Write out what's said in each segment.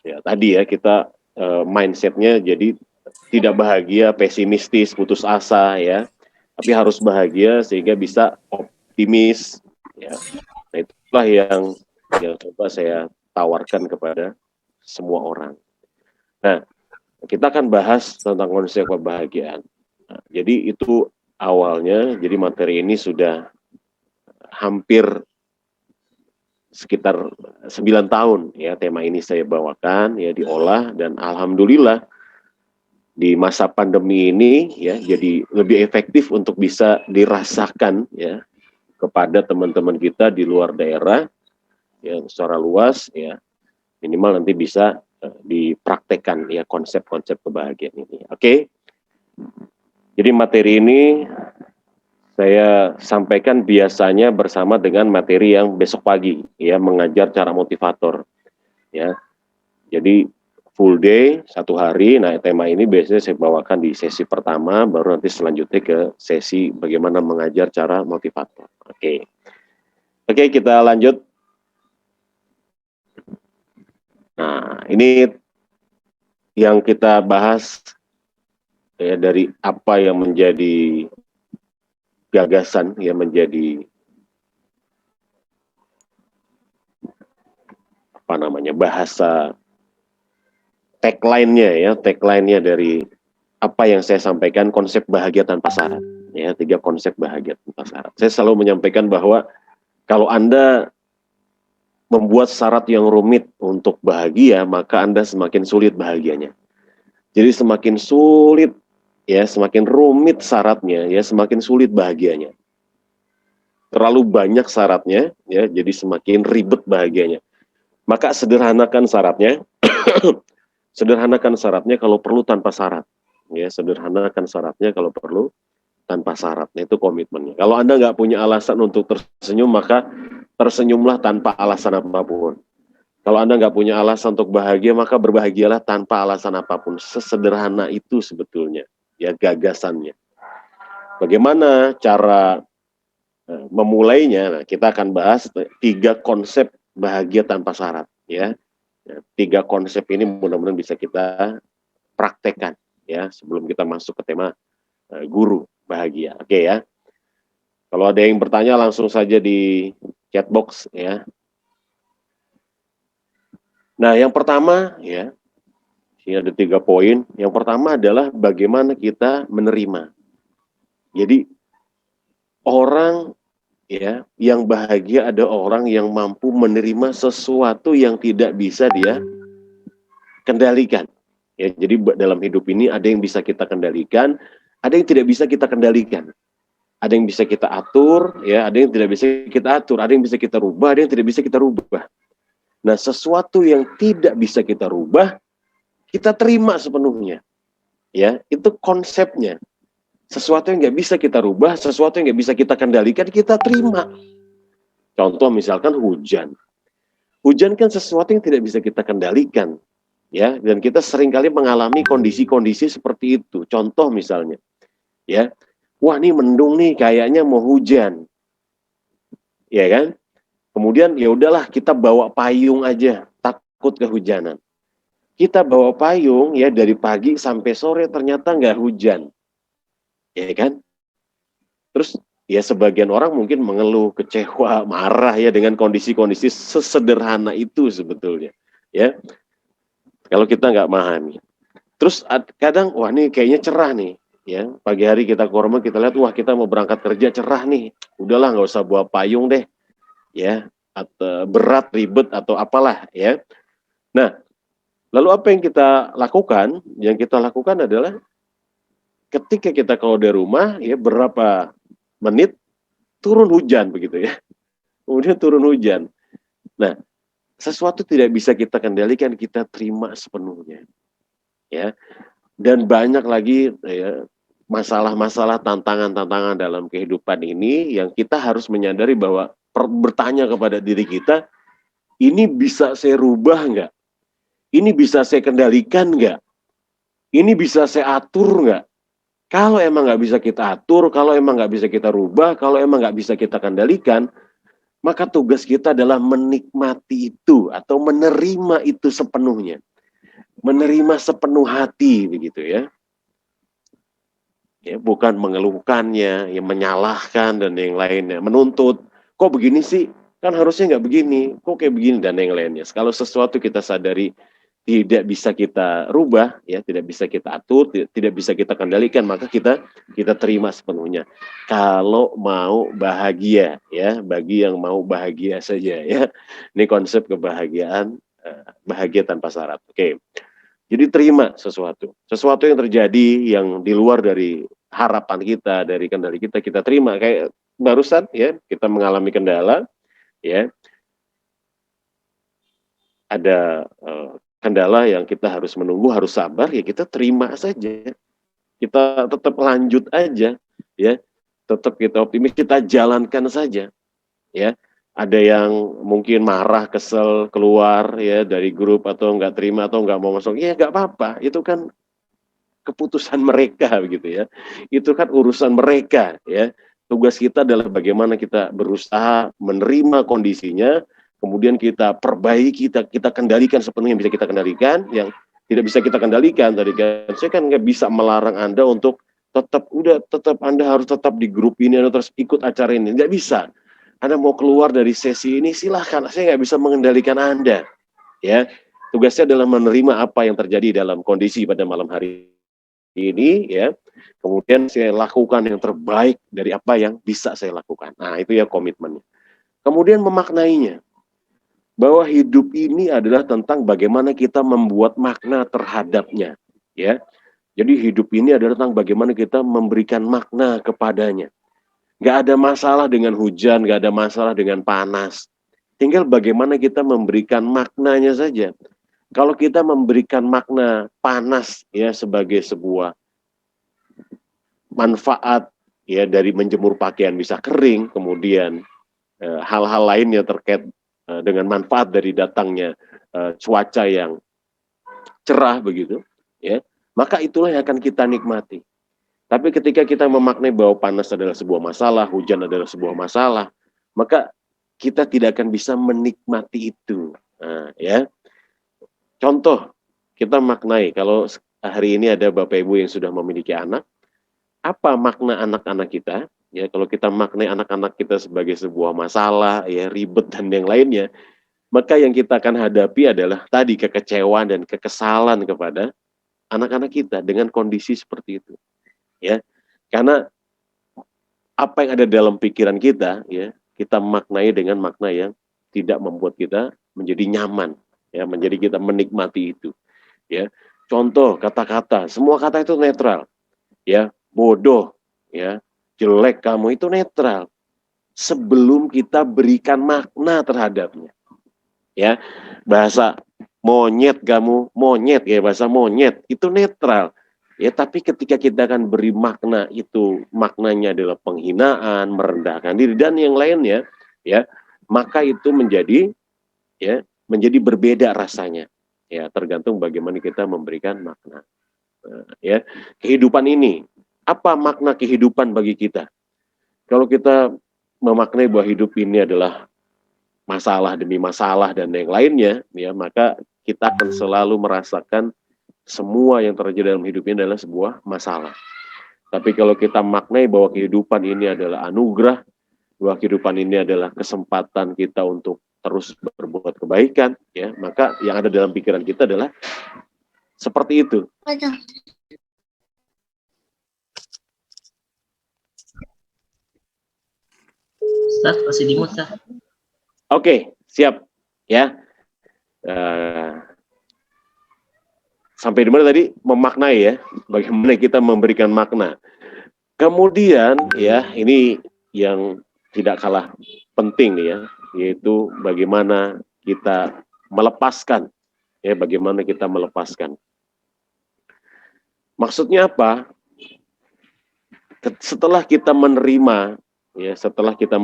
Ya, tadi ya kita mindsetnya jadi tidak bahagia, pesimistis, putus asa ya, tapi harus bahagia sehingga bisa optimis ya. Nah, itulah yang coba saya tawarkan kepada semua orang. Nah, kita akan bahas tentang konsep kebahagiaan. Nah, jadi itu awalnya, jadi materi ini sudah hampir sekitar 9 tahun ya tema ini saya bawakan ya diolah, dan alhamdulillah di masa pandemi ini ya jadi lebih efektif untuk bisa dirasakan ya kepada teman-teman kita di luar daerah yang secara luas ya, minimal nanti bisa dipraktekkan ya konsep-konsep kebahagiaan ini. Oke. Jadi materi ini saya sampaikan biasanya bersama dengan materi yang besok pagi ya, mengajar cara motivator ya. Jadi full day 1 hari. Nah, tema ini biasanya saya bawakan di sesi pertama, baru nanti selanjutnya ke sesi bagaimana mengajar cara motivator. Oke. Oke, kita lanjut. Nah, ini yang kita bahas ya, dari apa yang menjadi gagasan yang menjadi apa namanya bahasa tagline-nya dari apa yang saya sampaikan, konsep bahagia tanpa syarat ya, 3 konsep bahagia tanpa syarat. Saya selalu menyampaikan bahwa kalau Anda membuat syarat yang rumit untuk bahagia, maka Anda semakin sulit bahagianya. Jadi semakin sulit ya, semakin rumit syaratnya ya, semakin sulit bahagianya. Terlalu banyak syaratnya ya, jadi semakin ribet bahagianya. Maka sederhanakan syaratnya. Sederhanakan syaratnya kalau perlu tanpa syarat. Ya, sederhanakan syaratnya kalau perlu tanpa syarat. Itu komitmennya. Kalau Anda nggak punya alasan untuk tersenyum, maka tersenyumlah tanpa alasan apapun. Kalau Anda nggak punya alasan untuk bahagia, maka berbahagialah tanpa alasan apapun. Sesederhana itu sebetulnya ya gagasannya. Bagaimana cara memulainya? Nah, kita akan bahas 3 konsep bahagia tanpa syarat ya. 3 konsep ini mudah-mudahan bisa kita praktekkan ya sebelum kita masuk ke tema guru bahagia. Oke ya. Kalau ada yang bertanya langsung saja di chat box ya. Nah, yang pertama ya, ini ada 3 poin. Yang pertama adalah bagaimana kita menerima. Jadi orang ya yang bahagia ada orang yang mampu menerima sesuatu yang tidak bisa dia kendalikan. Ya, jadi dalam hidup ini ada yang bisa kita kendalikan, ada yang tidak bisa kita kendalikan. Ada yang bisa kita atur, ya, ada yang tidak bisa kita atur, ada yang bisa kita rubah, ada yang tidak bisa kita rubah. Nah, sesuatu yang tidak bisa kita rubah, kita terima sepenuhnya. Ya, itu konsepnya. Sesuatu yang nggak bisa kita rubah, sesuatu yang nggak bisa kita kendalikan, kita terima. Contoh misalkan hujan. Hujan kan sesuatu yang tidak bisa kita kendalikan. Ya, dan kita seringkali mengalami kondisi-kondisi seperti itu. Contoh misalnya, ya, wah ini mendung nih, kayaknya mau hujan, ya kan? Kemudian ya udahlah kita bawa payung aja, takut kehujanan. Kita bawa payung ya dari pagi sampai sore ternyata nggak hujan, ya kan? Terus ya sebagian orang mungkin mengeluh, kecewa, marah ya dengan kondisi-kondisi sesederhana itu sebetulnya, ya. Kalau kita nggak memahami. Terus kadang, wah ini kayaknya cerah nih, ya. Pagi hari kita ke rumah, kita lihat, wah kita mau berangkat kerja cerah nih. Udahlah nggak usah bawa payung deh, ya. Atau berat, ribet, atau apalah, ya. Nah, lalu apa yang kita lakukan? Yang kita lakukan adalah ketika kita keluar dari rumah, ya berapa menit turun hujan begitu ya. Kemudian turun hujan. Nah, sesuatu tidak bisa kita kendalikan, kita terima sepenuhnya. Ya. Dan banyak lagi ya, masalah-masalah, tantangan-tantangan dalam kehidupan ini yang kita harus menyadari bahwa bertanya kepada diri kita, ini bisa saya rubah nggak? Ini bisa saya kendalikan nggak? Ini bisa saya atur nggak? Kalau emang nggak bisa kita atur, kalau emang nggak bisa kita rubah, kalau emang nggak bisa kita kendalikan, maka tugas kita adalah menikmati itu atau menerima itu sepenuhnya. menerima sepenuh hati begitu ya. Ya, bukan mengeluhkannya, yang menyalahkan dan yang lainnya, menuntut, kok begini sih? Kan harusnya nggak begini, kok kayak begini dan yang lainnya. Kalau sesuatu kita sadari tidak bisa kita rubah, ya, tidak bisa kita atur, tidak bisa kita kendalikan, maka kita terima sepenuhnya. Kalau mau bahagia, ya, bagi yang mau bahagia saja, ya. Ini konsep kebahagiaan, bahagia tanpa syarat. Oke. Jadi terima sesuatu yang terjadi yang di luar dari harapan kita, dari kendali kita, kita terima. Kayak barusan ya, kita mengalami kendala, ya, ada kendala yang kita harus menunggu, harus sabar, ya kita terima saja. Kita tetap lanjut aja, ya, tetap kita optimis, kita jalankan saja, ya. Ada yang mungkin marah, kesel, keluar ya dari grup atau nggak terima atau nggak mau masuk, ya nggak apa-apa. Itu kan keputusan mereka begitu ya. Itu kan urusan mereka ya. Tugas kita adalah bagaimana kita berusaha menerima kondisinya, kemudian kita perbaiki, kita kendalikan sepenuhnya yang bisa kita kendalikan, yang tidak bisa kita kendalikan tadi kan. Saya kan nggak bisa melarang Anda untuk tetap Anda harus tetap di grup ini, Anda terus ikut acara ini, nggak bisa. Anda mau keluar dari sesi ini silahkan, saya nggak bisa mengendalikan Anda ya. Tugasnya adalah menerima apa yang terjadi dalam kondisi pada malam hari ini ya, kemudian saya lakukan yang terbaik dari apa yang bisa saya lakukan. Nah, itu ya komitmennya. Kemudian memaknainya, bahwa hidup ini adalah tentang bagaimana kita membuat makna terhadapnya, ya. Jadi hidup ini adalah tentang bagaimana kita memberikan makna kepadanya. Gak ada masalah dengan hujan, gak ada masalah dengan panas. Tinggal bagaimana kita memberikan maknanya saja. Kalau kita memberikan makna panas ya sebagai sebuah manfaat ya dari menjemur pakaian bisa kering, kemudian hal-hal lainnya terkait dengan manfaat dari datangnya cuaca yang cerah begitu, ya, maka itulah yang akan kita nikmati. Tapi ketika kita memaknai bahwa panas adalah sebuah masalah, hujan adalah sebuah masalah, maka kita tidak akan bisa menikmati itu. Nah, ya, contoh kita maknai kalau hari ini ada Bapak Ibu yang sudah memiliki anak, apa makna anak-anak kita? Ya, kalau kita maknai anak-anak kita sebagai sebuah masalah, ya, ribet dan yang lainnya, maka yang kita akan hadapi adalah tadi kekecewaan dan kekesalan kepada anak-anak kita dengan kondisi seperti itu, ya. Karena apa yang ada dalam pikiran kita, ya, kita maknai dengan makna yang tidak membuat kita menjadi nyaman, ya, menjadi kita menikmati itu, ya. Contoh kata-kata, semua kata itu netral, ya, bodoh, ya, jelek kamu itu netral. Sebelum kita berikan makna terhadapnya, ya, bahasa monyet kamu, monyet ya bahasa monyet itu netral, ya. Tapi ketika kita akan beri makna itu maknanya adalah penghinaan, merendahkan diri dan yang lainnya, ya, maka itu menjadi ya menjadi berbeda rasanya, ya, tergantung bagaimana kita memberikan makna. Ya, kehidupan ini apa makna kehidupan bagi kita? Kalau kita memaknai bahwa hidup ini adalah masalah demi masalah dan yang lainnya, ya, maka kita akan selalu merasakan semua yang terjadi dalam hidup ini adalah sebuah masalah. Tapi kalau kita maknai bahwa kehidupan ini adalah anugerah, bahwa kehidupan ini adalah kesempatan kita untuk terus berbuat kebaikan, ya, maka yang ada dalam pikiran kita adalah seperti itu. Ustaz, masih di mute, Oke, siap, ya. Sampai di mana tadi? Memaknai ya, bagaimana kita memberikan makna. Kemudian ya, ini yang tidak kalah penting nih ya, yaitu bagaimana kita melepaskan, ya, bagaimana kita melepaskan. Maksudnya apa? Setelah kita menerima, ya, setelah kita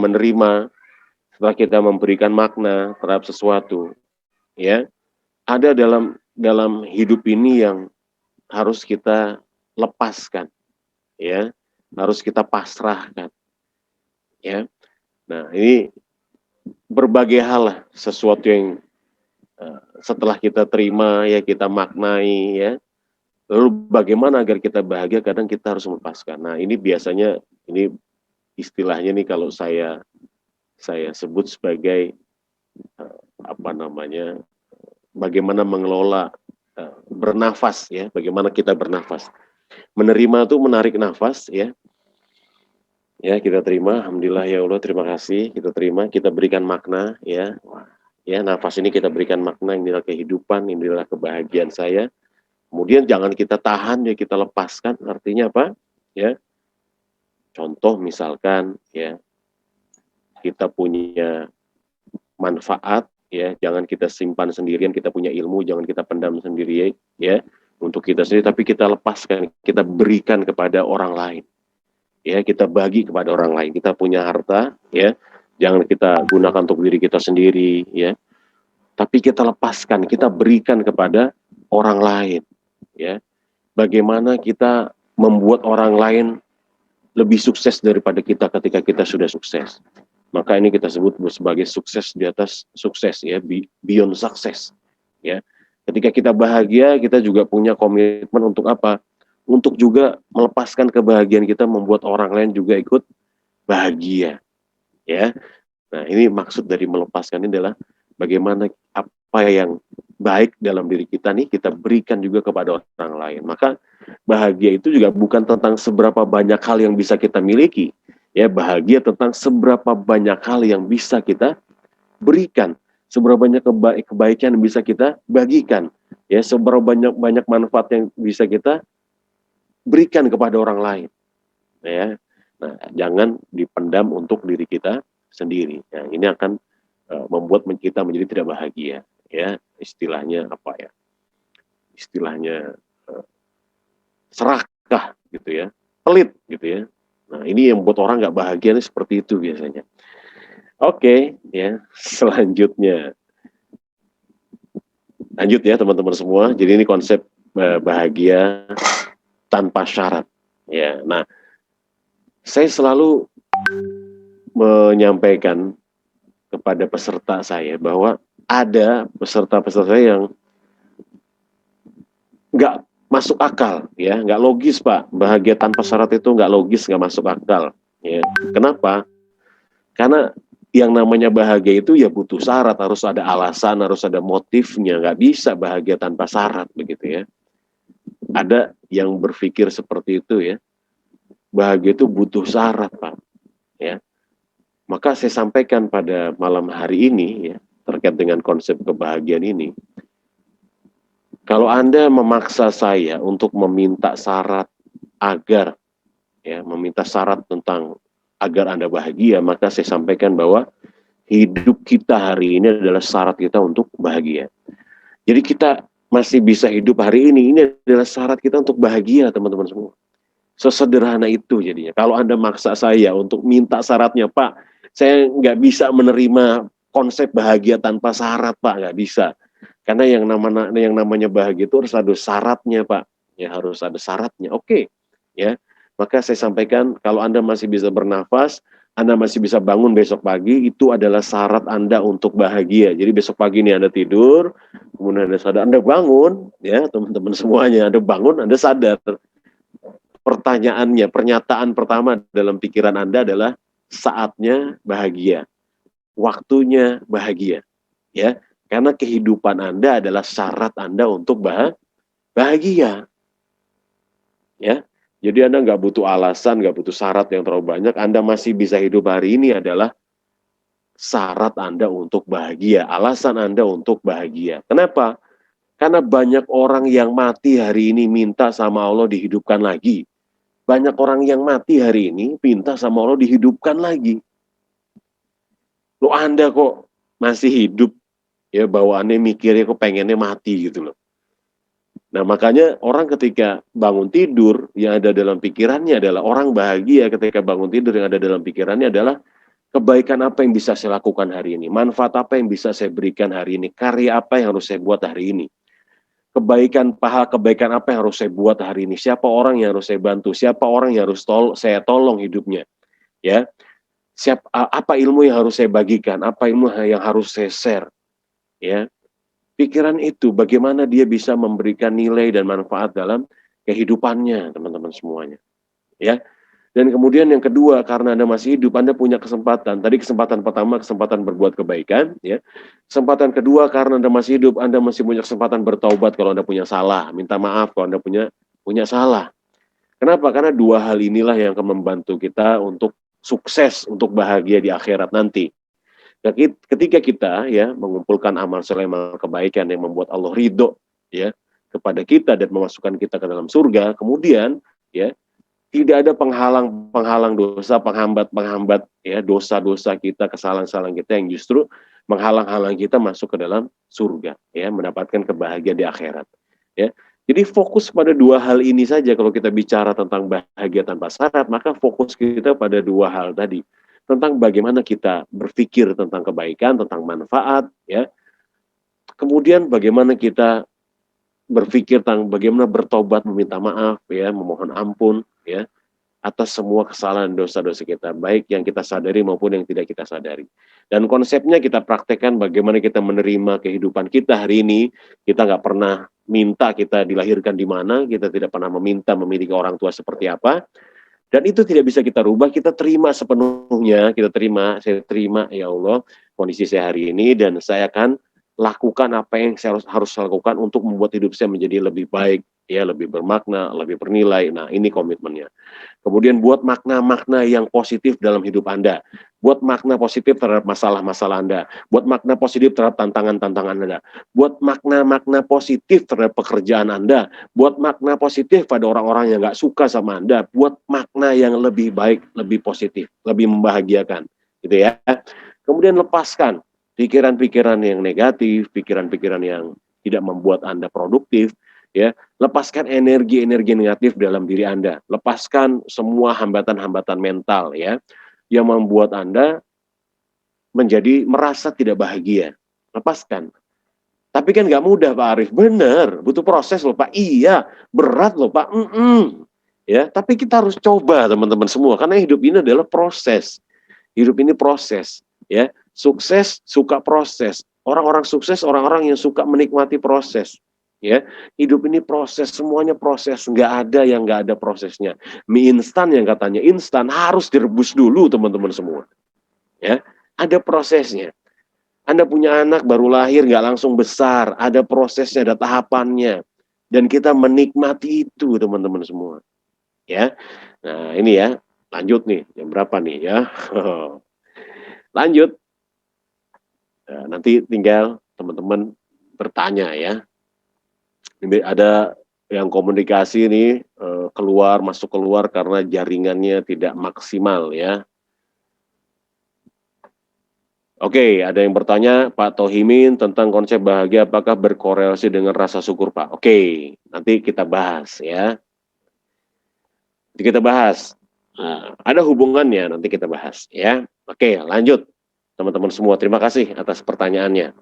memberikan makna terhadap sesuatu, ya, ada dalam hidup ini yang harus kita lepaskan, ya, harus kita pasrahkan, ya. Nah, ini berbagai hal lah, sesuatu yang setelah kita terima ya kita maknai ya. Lalu bagaimana agar kita bahagia? Kadang kita harus melepaskan. Nah, ini biasanya ini istilahnya nih kalau saya sebut sebagai apa namanya? Bagaimana mengelola bernafas ya, bagaimana kita bernafas. Menerima itu menarik nafas ya. Ya, kita terima, alhamdulillah ya Allah, terima kasih, kita terima, kita berikan makna ya. Ya, nafas ini kita berikan makna, inilah kehidupan, inilah kebahagiaan saya. Kemudian jangan kita tahan ya, kita lepaskan. Artinya apa? Ya. Contoh misalkan ya, kita punya manfaat ya, jangan kita simpan sendirian, kita punya ilmu jangan kita pendam sendiri ya untuk kita sendiri, tapi kita lepaskan, kita berikan kepada orang lain. Ya, kita bagi kepada orang lain. Kita punya harta ya, jangan kita gunakan untuk diri kita sendiri ya, tapi kita lepaskan, kita berikan kepada orang lain ya. Bagaimana kita membuat orang lain lebih sukses daripada kita ketika kita sudah sukses. Maka ini kita sebut sebagai sukses di atas sukses ya, beyond success ya. Ketika kita bahagia, kita juga punya komitmen untuk apa? Untuk juga melepaskan kebahagiaan kita, membuat orang lain juga ikut bahagia ya. Nah, ini maksud dari melepaskan ini adalah bagaimana apa yang baik dalam diri kita nih kita berikan juga kepada orang lain. Maka bahagia itu juga bukan tentang seberapa banyak hal yang bisa kita miliki. Ya, bahagia tentang seberapa banyak hal yang bisa kita berikan, seberapa banyak kebaikan yang bisa kita bagikan. Ya, seberapa banyak manfaat yang bisa kita berikan kepada orang lain. Ya. Nah, jangan dipendam untuk diri kita sendiri. Ya, ini akan membuat kita menjadi tidak bahagia. Ya, istilahnya apa ya? Istilahnya serakah gitu ya, pelit gitu ya. Nah, ini yang membuat orang nggak bahagia nih seperti itu biasanya. Oke, ya selanjutnya. Lanjut ya teman-teman semua. Jadi ini konsep bahagia tanpa syarat. Ya, nah saya selalu menyampaikan kepada peserta saya bahwa ada peserta-peserta saya yang nggak masuk akal, ya nggak logis Pak. Bahagia tanpa syarat itu nggak logis, nggak masuk akal. Ya. Kenapa? Karena yang namanya bahagia itu ya butuh syarat, harus ada alasan, harus ada motifnya. Nggak bisa bahagia tanpa syarat begitu ya. Ada yang berpikir seperti itu ya. Bahagia itu butuh syarat Pak. Ya. Maka saya sampaikan pada malam hari ini ya, terkait dengan konsep kebahagiaan ini. Kalau Anda memaksa saya untuk meminta syarat agar ya, meminta syarat tentang agar Anda bahagia, maka saya sampaikan bahwa hidup kita hari ini adalah syarat kita untuk bahagia. Jadi kita masih bisa hidup hari ini adalah syarat kita untuk bahagia teman-teman semua. Sesederhana itu jadinya. Kalau Anda maksa saya untuk minta syaratnya, Pak, saya nggak bisa menerima konsep bahagia tanpa syarat, Pak, nggak bisa. Karena yang namanya bahagia itu harus ada syaratnya, Pak. Ya harus ada syaratnya. Oke, ya. Maka saya sampaikan kalau Anda masih bisa bernafas, Anda masih bisa bangun besok pagi, itu adalah syarat Anda untuk bahagia. Jadi besok pagi ini Anda tidur, kemudian Anda sadar, Anda bangun, ya teman-teman semuanya, Anda bangun, Anda sadar. Pertanyaannya, pernyataan pertama dalam pikiran Anda adalah saatnya bahagia, waktunya bahagia, ya. Karena kehidupan Anda adalah syarat Anda untuk bahagia, ya. Jadi Anda nggak butuh alasan, nggak butuh syarat yang terlalu banyak. Anda masih bisa hidup hari ini adalah syarat Anda untuk bahagia, alasan Anda untuk bahagia. Kenapa? Karena banyak orang yang mati hari ini minta sama Allah dihidupkan lagi. Banyak orang yang mati hari ini minta sama Allah dihidupkan lagi. Loh Anda kok masih hidup? Ya bawaannya mikirnya kok pengennya mati gitu loh. Nah makanya orang ketika bangun tidur yang ada dalam pikirannya adalah orang bahagia ketika bangun tidur yang ada dalam pikirannya adalah kebaikan apa yang bisa saya lakukan hari ini, manfaat apa yang bisa saya berikan hari ini, karya apa yang harus saya buat hari ini, kebaikan apa yang harus saya buat hari ini, siapa orang yang harus saya bantu, siapa orang yang harus saya tolong hidupnya, ya, apa ilmu yang harus saya bagikan, apa ilmu yang harus saya share, ya. Pikiran itu bagaimana dia bisa memberikan nilai dan manfaat dalam kehidupannya, teman-teman semuanya. Ya. Dan kemudian yang kedua, karena Anda masih hidup, Anda punya kesempatan. Tadi kesempatan pertama, kesempatan berbuat kebaikan. Ya. Kesempatan kedua, karena Anda masih hidup, Anda masih punya kesempatan bertaubat kalau Anda punya salah. Minta maaf kalau Anda punya salah. Kenapa? Karena dua hal inilah yang akan membantu kita untuk sukses, untuk bahagia di akhirat nanti. Ketika kita ya mengumpulkan amal soleh, amal kebaikan yang membuat Allah ridho ya kepada kita dan memasukkan kita ke dalam surga, kemudian ya tidak ada penghalang dosa, penghambat ya dosa-dosa kita, kesalahan-kesalahan kita yang justru menghalang-halang kita masuk ke dalam surga, ya, mendapatkan kebahagiaan di akhirat, ya. Jadi fokus pada dua hal ini saja kalau kita bicara tentang bahagia tanpa syarat, maka fokus kita pada dua hal tadi. Tentang bagaimana kita berpikir tentang kebaikan, tentang manfaat, ya. Kemudian bagaimana kita berpikir tentang bagaimana bertobat, meminta maaf, ya, memohon ampun, ya, atas semua kesalahan dosa-dosa kita, baik yang kita sadari maupun yang tidak kita sadari. Dan konsepnya kita praktekkan bagaimana kita menerima kehidupan kita hari ini. Kita nggak pernah minta kita dilahirkan di mana, kita tidak pernah meminta memiliki orang tua seperti apa, dan itu tidak bisa kita rubah. Kita terima sepenuhnya, saya terima ya Allah kondisi saya hari ini, dan saya akan lakukan apa yang saya harus lakukan untuk membuat hidup saya menjadi lebih baik, ya, lebih bermakna, lebih bernilai. Nah, ini komitmennya. Kemudian buat makna-makna yang positif dalam hidup Anda. Buat makna positif terhadap masalah-masalah Anda. Buat makna positif terhadap tantangan-tantangan Anda. Buat makna-makna positif terhadap pekerjaan Anda. Buat makna positif pada orang-orang yang nggak suka sama Anda. Buat makna yang lebih baik, lebih positif, lebih membahagiakan. Gitu ya. Kemudian lepaskan pikiran-pikiran yang negatif, pikiran-pikiran yang tidak membuat Anda produktif, ya. Lepaskan energi-energi negatif dalam diri Anda. Lepaskan semua hambatan-hambatan mental, ya, yang membuat Anda menjadi merasa tidak bahagia. Lepaskan. Tapi kan nggak mudah, Pak Arif. Benar, butuh proses loh, Pak. Iya, berat loh, Pak. Ya, tapi kita harus coba, teman-teman semua, karena hidup ini adalah proses. Hidup ini proses, ya. Sukses suka proses. Orang-orang sukses, orang-orang yang suka menikmati proses. Ya, hidup ini proses, semuanya proses, nggak ada yang nggak ada prosesnya. Mie instan yang katanya instan harus direbus dulu, teman-teman semua. Ya, ada prosesnya. Anda punya anak baru lahir nggak langsung besar, ada prosesnya, ada tahapannya, dan kita menikmati itu, teman-teman semua. Ya, nah ini ya, lanjut nih, jam berapa nih ya? Lanjut. Nah, nanti tinggal teman-teman bertanya ya. Ini ada yang komunikasi nih keluar masuk keluar karena jaringannya tidak maksimal ya. Oke, ada yang bertanya Pak Tohimin tentang konsep bahagia apakah berkorelasi dengan rasa syukur Pak? Oke, nanti kita bahas ya. Nanti kita bahas. Nah, ada hubungannya, nanti kita bahas ya. Oke, lanjut teman-teman semua. Terima kasih atas pertanyaannya.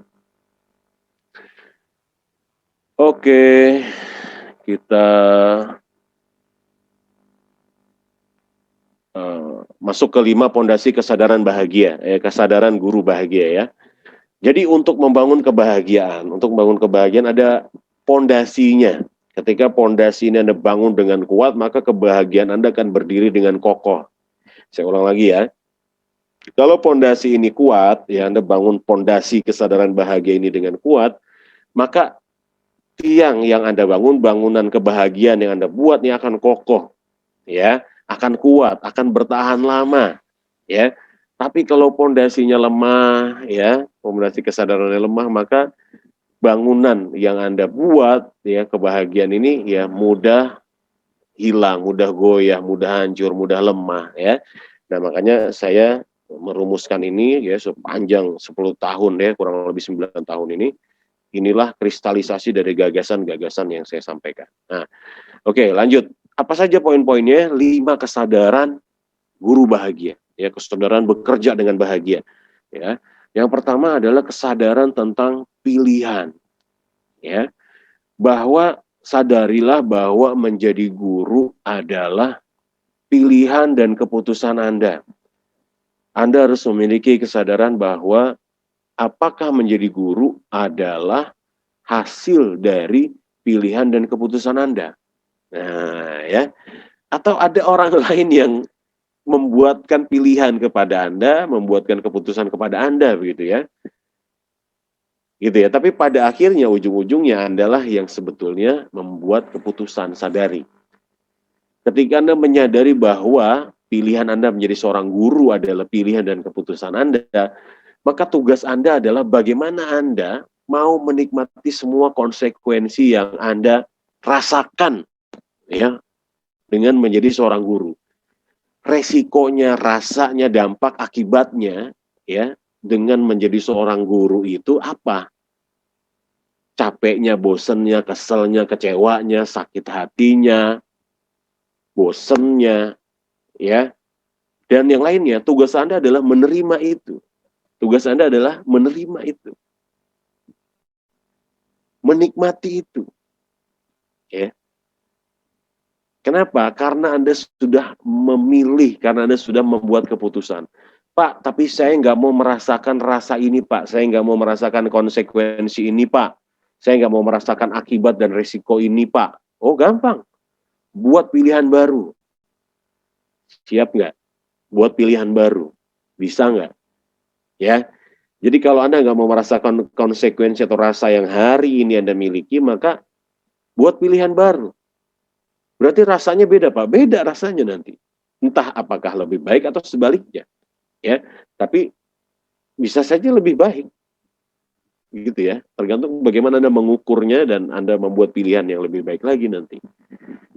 Oke, kita masuk ke 5 pondasi kesadaran bahagia, kesadaran guru bahagia ya. Jadi untuk membangun kebahagiaan ada pondasinya. Ketika pondasi ini Anda bangun dengan kuat, maka kebahagiaan Anda akan berdiri dengan kokoh. Saya ulang lagi ya. Kalau pondasi ini kuat, ya Anda bangun pondasi kesadaran bahagia ini dengan kuat, maka tiang yang Anda bangun, bangunan kebahagiaan yang Anda buat ini akan kokoh, ya, akan kuat, akan bertahan lama, ya. Tapi kalau pondasinya lemah, ya, pondasi kesadarannya lemah, maka bangunan yang Anda buat, ya, kebahagiaan ini, ya, mudah hilang, mudah goyah, mudah hancur, mudah lemah, ya. Nah, makanya saya merumuskan ini, ya, sepanjang 10 tahun, ya, kurang lebih 9 tahun ini, inilah kristalisasi dari gagasan-gagasan yang saya sampaikan. Nah, oke, lanjut. Apa saja poin-poinnya? 5 kesadaran guru bahagia, ya, kesadaran bekerja dengan bahagia, ya. Yang pertama adalah kesadaran tentang pilihan, ya, bahwa sadarilah bahwa menjadi guru adalah pilihan dan keputusan Anda. Anda harus memiliki kesadaran bahwa apakah menjadi guru adalah hasil dari pilihan dan keputusan Anda. Nah, ya. Atau ada orang lain yang membuatkan pilihan kepada Anda, membuatkan keputusan kepada Anda, begitu ya. Gitu ya. Tapi pada akhirnya ujung-ujungnya Anda lah yang sebetulnya membuat keputusan, sadari. Ketika Anda menyadari bahwa pilihan Anda menjadi seorang guru adalah pilihan dan keputusan Anda, maka tugas Anda adalah bagaimana Anda mau menikmati semua konsekuensi yang Anda rasakan ya dengan menjadi seorang guru. Resikonya, rasanya, dampak, akibatnya ya dengan menjadi seorang guru itu apa? Capeknya, bosennya, keselnya, kecewanya, sakit hatinya, bosennya, ya. Dan yang lainnya, tugas Anda adalah menerima itu. Tugas Anda adalah menerima itu. Menikmati itu. Ya. Kenapa? Karena Anda sudah memilih, karena Anda sudah membuat keputusan. Pak, tapi saya nggak mau merasakan rasa ini, Pak. Saya nggak mau merasakan konsekuensi ini, Pak. Saya nggak mau merasakan akibat dan risiko ini, Pak. Oh, gampang. Buat pilihan baru. Siap nggak? Buat pilihan baru. Bisa nggak? Ya. Jadi kalau Anda nggak mau merasakan konsekuensi atau rasa yang hari ini Anda miliki, maka buat pilihan baru. Berarti rasanya beda, Pak. Beda rasanya nanti. Entah apakah lebih baik atau sebaliknya. Ya, tapi bisa saja lebih baik. Gitu ya. Tergantung bagaimana Anda mengukurnya dan Anda membuat pilihan yang lebih baik lagi nanti.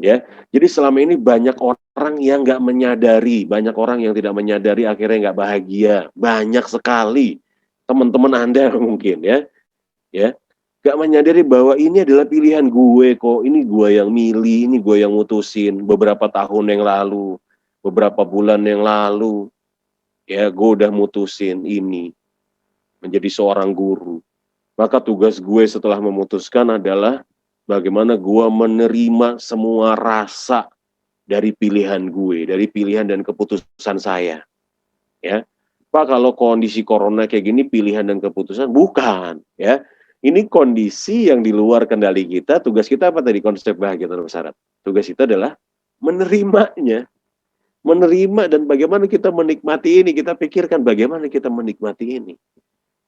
Ya. Jadi selama ini banyak orang yang nggak menyadari, banyak orang yang tidak menyadari akhirnya nggak bahagia. Banyak sekali teman-teman Anda mungkin ya. Ya. Gak menyadari bahwa ini adalah pilihan gue kok, ini gue yang milih, ini gue yang mutusin beberapa tahun yang lalu, beberapa bulan yang lalu, ya gue udah mutusin ini, menjadi seorang guru. Maka tugas gue setelah memutuskan adalah bagaimana gue menerima semua rasa dari pilihan gue, dari pilihan dan keputusan saya. Ya, Pak, kalau kondisi corona kayak gini pilihan dan keputusan bukan, ya. Ini kondisi yang di luar kendali kita. Tugas kita apa tadi? Konsep bahagia tanpa syarat. Tugas kita adalah menerimanya, menerima dan bagaimana kita menikmati ini. Kita pikirkan bagaimana kita menikmati ini,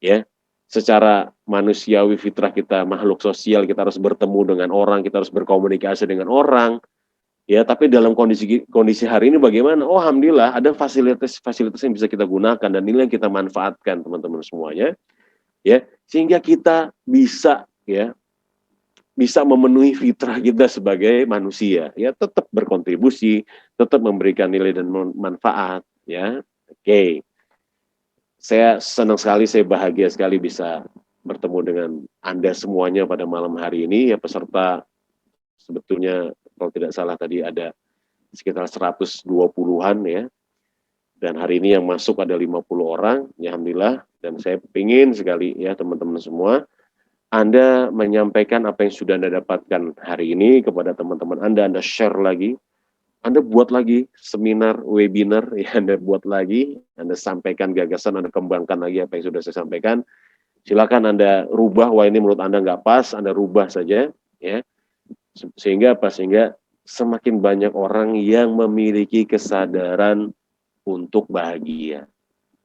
ya. Secara manusiawi fitrah kita makhluk sosial, kita harus bertemu dengan orang, kita harus berkomunikasi dengan orang. Ya, tapi dalam kondisi hari ini bagaimana? Oh, alhamdulillah ada fasilitas yang bisa kita gunakan dan ini yang kita manfaatkan teman-teman semuanya. Ya, sehingga kita bisa bisa memenuhi fitrah kita sebagai manusia. Ya, tetap berkontribusi, tetap memberikan nilai dan manfaat. Ya, oke. Saya senang sekali, saya bahagia sekali bisa bertemu dengan Anda semuanya pada malam hari ini. Ya, peserta sebetulnya kalau tidak salah tadi ada sekitar 120-an ya. Dan hari ini yang masuk ada 50 orang, ya alhamdulillah. Dan saya ingin sekali ya teman-teman semua, Anda menyampaikan apa yang sudah Anda dapatkan hari ini kepada teman-teman Anda share lagi, Anda buat lagi seminar, webinar, ya Anda buat lagi, Anda sampaikan gagasan, Anda kembangkan lagi apa yang sudah saya sampaikan. Silakan Anda rubah, wah ini menurut Anda nggak pas, Anda rubah saja, ya. Sehingga apa? Sehingga semakin banyak orang yang memiliki kesadaran untuk bahagia,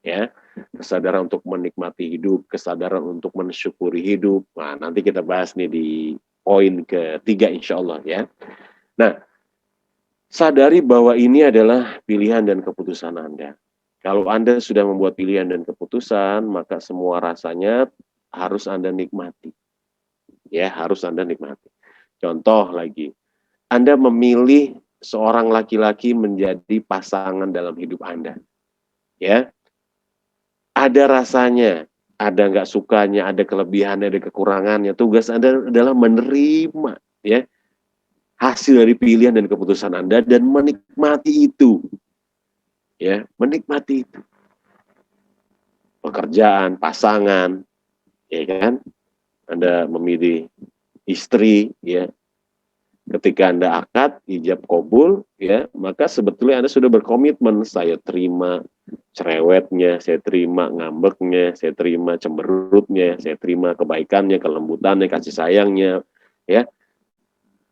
ya, kesadaran untuk menikmati hidup, kesadaran untuk mensyukuri hidup. Nah, nanti kita bahas nih di poin ketiga insya Allah ya. Nah, sadari bahwa ini adalah pilihan dan keputusan Anda. Kalau Anda sudah membuat pilihan dan keputusan, maka semua rasanya harus Anda nikmati. Ya, harus Anda nikmati. Contoh lagi, Anda memilih seorang laki-laki menjadi pasangan dalam hidup Anda. Ya, ada rasanya, ada nggak sukanya, ada kelebihannya, ada kekurangannya. Tugas Anda adalah menerima ya hasil dari pilihan dan keputusan Anda dan menikmati itu. Ya, menikmati itu. Pekerjaan, pasangan, ya kan? Anda memilih istri, ya. Ketika Anda akad, ijab kabul, ya, maka sebetulnya Anda sudah berkomitmen, saya terima cerewetnya, saya terima ngambeknya, saya terima cemberutnya, saya terima kebaikannya, kelembutannya, kasih sayangnya, ya.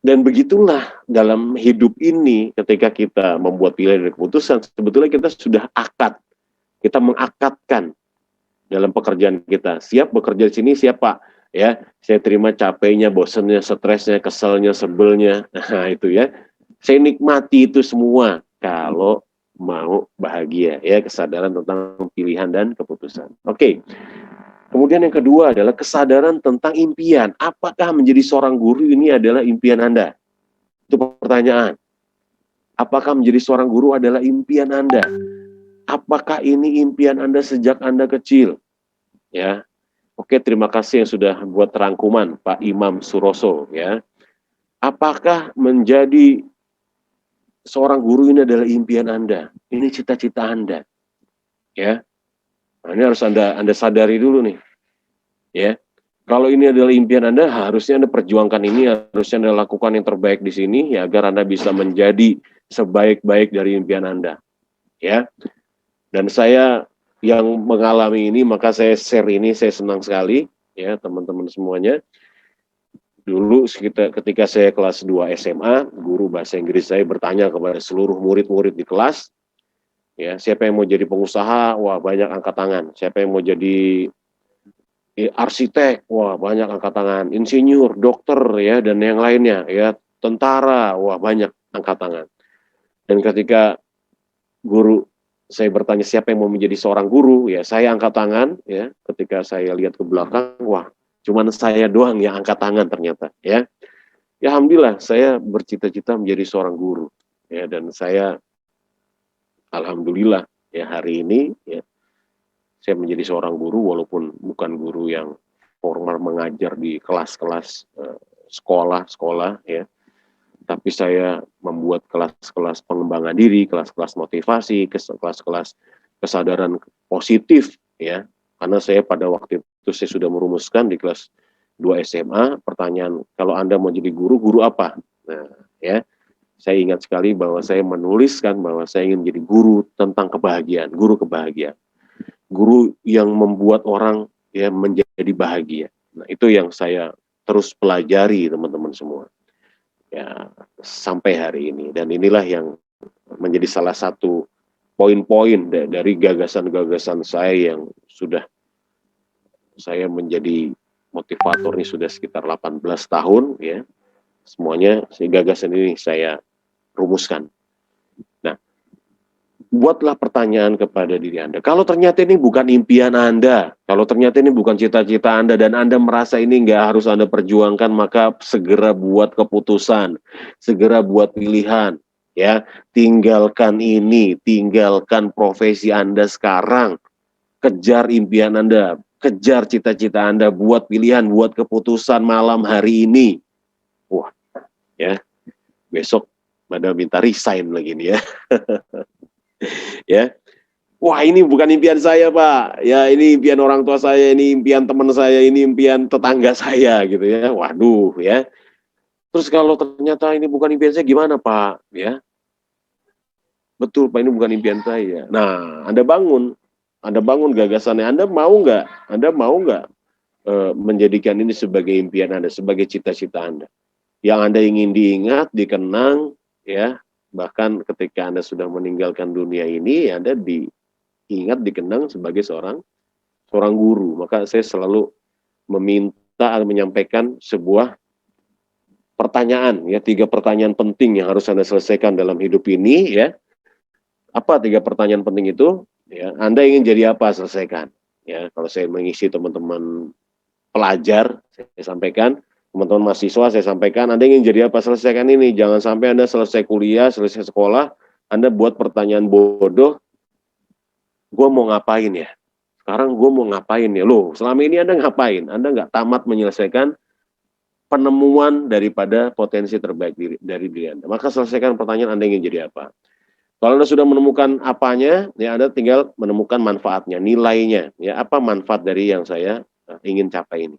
Dan begitulah dalam hidup ini ketika kita membuat pilihan dan keputusan, sebetulnya kita sudah akad, kita mengakadkan dalam pekerjaan kita. Siap bekerja di sini, siap Pak. Ya, saya terima capeknya, bosannya, stresnya, keselnya, sebelnya. Nah, itu ya. Saya nikmati itu semua kalau mau bahagia, ya, kesadaran tentang pilihan dan keputusan. Oke. Kemudian yang kedua adalah kesadaran tentang impian. Apakah menjadi seorang guru ini adalah impian Anda? Itu pertanyaan. Apakah menjadi seorang guru adalah impian Anda? Apakah ini impian Anda sejak Anda kecil? Ya. Oke, terima kasih yang sudah buat rangkuman Pak Imam Suroso, ya. Apakah menjadi seorang guru ini adalah impian Anda? Ini cita-cita Anda, ya. Nah, ini harus Anda sadari dulu nih, ya. Kalau ini adalah impian Anda, harusnya Anda perjuangkan ini, harusnya Anda lakukan yang terbaik di sini, ya, agar Anda bisa menjadi sebaik-baik dari impian Anda, ya. Dan saya yang mengalami ini, maka saya share ini, saya senang sekali, ya, teman-teman semuanya. Dulu ketika saya kelas 2 SMA, guru bahasa Inggris saya bertanya kepada seluruh murid-murid di kelas, ya, siapa yang mau jadi pengusaha? Wah, banyak angkat tangan. Siapa yang mau jadi arsitek? Wah, banyak angkat tangan. Insinyur, dokter, ya, dan yang lainnya, ya, tentara, wah, banyak angkat tangan. Dan ketika guru saya bertanya siapa yang mau menjadi seorang guru, ya, saya angkat tangan, ya. Ketika saya lihat ke belakang, wah, cuman saya doang yang angkat tangan ternyata, ya. Ya, alhamdulillah saya bercita-cita menjadi seorang guru, ya, dan saya alhamdulillah, ya, hari ini, ya, saya menjadi seorang guru walaupun bukan guru yang formal mengajar di kelas-kelas sekolah-sekolah, ya, tapi saya membuat kelas-kelas pengembangan diri, kelas-kelas motivasi, kelas-kelas kesadaran positif, ya, karena saya pada waktu itu saya sudah merumuskan di kelas 2 SMA, pertanyaan, kalau Anda mau jadi guru, guru apa? Nah, ya, saya ingat sekali bahwa saya menuliskan bahwa saya ingin menjadi guru tentang kebahagiaan, guru kebahagiaan. Guru yang membuat orang, ya, menjadi bahagia. Nah, itu yang saya terus pelajari, teman-teman semua. Ya, sampai hari ini. Dan inilah yang menjadi salah satu poin-poin dari gagasan-gagasan saya yang sudah saya menjadi motivator ini sudah sekitar 18 tahun, ya. Semuanya gagasan ini saya rumuskan. Nah, buatlah pertanyaan kepada diri Anda. Kalau ternyata ini bukan impian Anda, kalau ternyata ini bukan cita-cita Anda dan Anda merasa ini nggak harus Anda perjuangkan, maka segera buat keputusan, segera buat pilihan, ya. Tinggalkan ini, tinggalkan profesi Anda sekarang, kejar impian Anda, kejar cita-cita Anda, buat pilihan, buat keputusan malam hari ini. Wah, ya, besok pada minta resign lagi nih, ya. Ya, wah, ini bukan impian saya Pak, ya, ini impian orang tua saya, ini impian teman saya, ini impian tetangga saya, gitu ya. Waduh, ya. Terus kalau ternyata ini bukan impian saya gimana Pak? Ya, betul Pak, ini bukan impian saya. Nah, Anda bangun gagasannya. Anda mau nggak menjadikan ini sebagai impian Anda, sebagai cita-cita Anda, yang Anda ingin diingat, dikenang, ya. Bahkan ketika Anda sudah meninggalkan dunia ini, Anda diingat, dikenang sebagai seorang guru. Maka saya selalu meminta atau menyampaikan sebuah pertanyaan, ya, 3 pertanyaan penting yang harus Anda selesaikan dalam hidup ini, ya. Apa 3 pertanyaan penting itu? Ya, Anda ingin jadi apa? Selesaikan. Ya, kalau saya mengisi teman-teman pelajar, saya sampaikan, teman-teman mahasiswa saya sampaikan, Anda ingin jadi apa? Selesaikan ini. Jangan sampai Anda selesai kuliah, selesai sekolah, Anda buat pertanyaan bodoh, gue mau ngapain ya? Sekarang gue mau ngapain ya? Loh, selama ini Anda ngapain? Anda nggak tamat menyelesaikan penemuan daripada potensi terbaik dari diri Anda. Maka selesaikan pertanyaan Anda ingin jadi apa. Kalau Anda sudah menemukan apanya, ya, Anda tinggal menemukan manfaatnya, nilainya. Ya, apa manfaat dari yang saya ingin capai ini.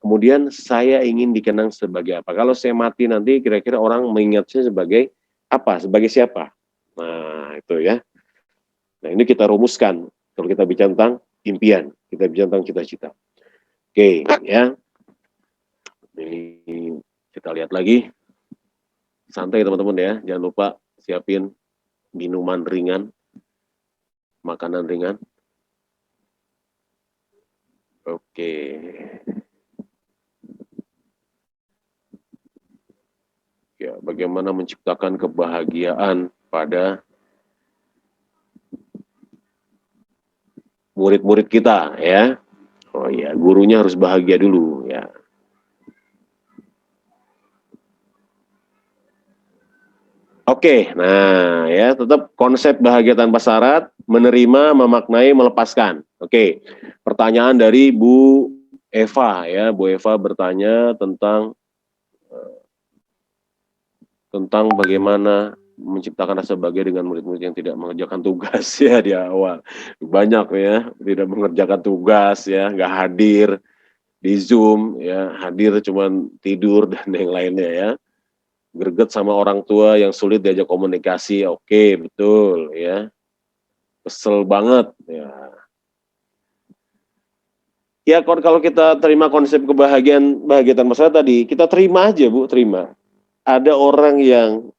Kemudian saya ingin dikenang sebagai apa. Kalau saya mati nanti kira-kira orang mengingat saya sebagai apa? Sebagai siapa? Nah, itu ya. Nah, ini kita rumuskan kalau kita bicara tentang impian, kita bicara tentang cita-cita. Oke, ya. Ini kita lihat lagi. Santai teman-teman ya, jangan lupa siapin minuman ringan, makanan ringan. Oke. Ya, bagaimana menciptakan kebahagiaan pada murid-murid kita ya. Oh ya, gurunya harus bahagia dulu ya. Oke, nah ya tetap konsep bahagia tanpa syarat, menerima, memaknai, melepaskan. Oke, pertanyaan dari Bu Eva ya, Bu Eva bertanya tentang bagaimana menciptakan rasa bahagia dengan murid-murid yang tidak mengerjakan tugas ya di awal. Banyak ya, tidak mengerjakan tugas ya, nggak hadir di Zoom ya, hadir cuman tidur dan yang lainnya ya. Greget sama orang tua yang sulit diajak komunikasi, oke, betul ya. Kesel banget ya. Ya kalau kita terima konsep bahagia tanpa syarat tadi, kita terima aja Bu, terima. Ada orang yang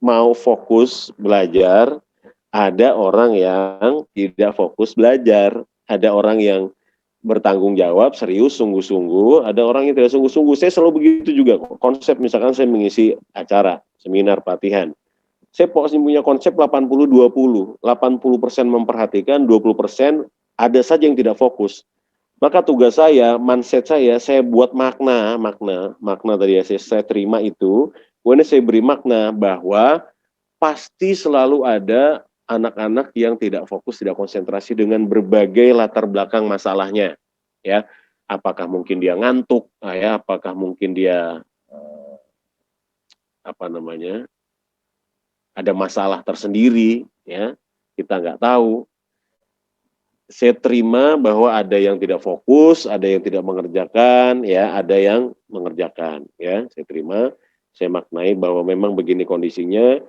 mau fokus belajar, ada orang yang tidak fokus belajar, ada orang yang bertanggung jawab, serius, sungguh-sungguh, ada orang yang tidak sungguh-sungguh. Saya selalu begitu juga, konsep misalkan saya mengisi acara, seminar, pelatihan. Saya punya konsep 80-20, 80% memperhatikan, 20% ada saja yang tidak fokus. Maka tugas saya, mindset saya buat makna tadi ya, saya terima itu, kemudian saya beri makna bahwa pasti selalu ada anak-anak yang tidak fokus, tidak konsentrasi dengan berbagai latar belakang masalahnya, ya. Apakah mungkin dia ngantuk, ya, apakah mungkin dia ada masalah tersendiri, ya, kita nggak tahu. Saya terima bahwa ada yang tidak fokus, ada yang tidak mengerjakan, ya, ada yang mengerjakan, ya. Saya terima, saya maknai bahwa memang begini kondisinya.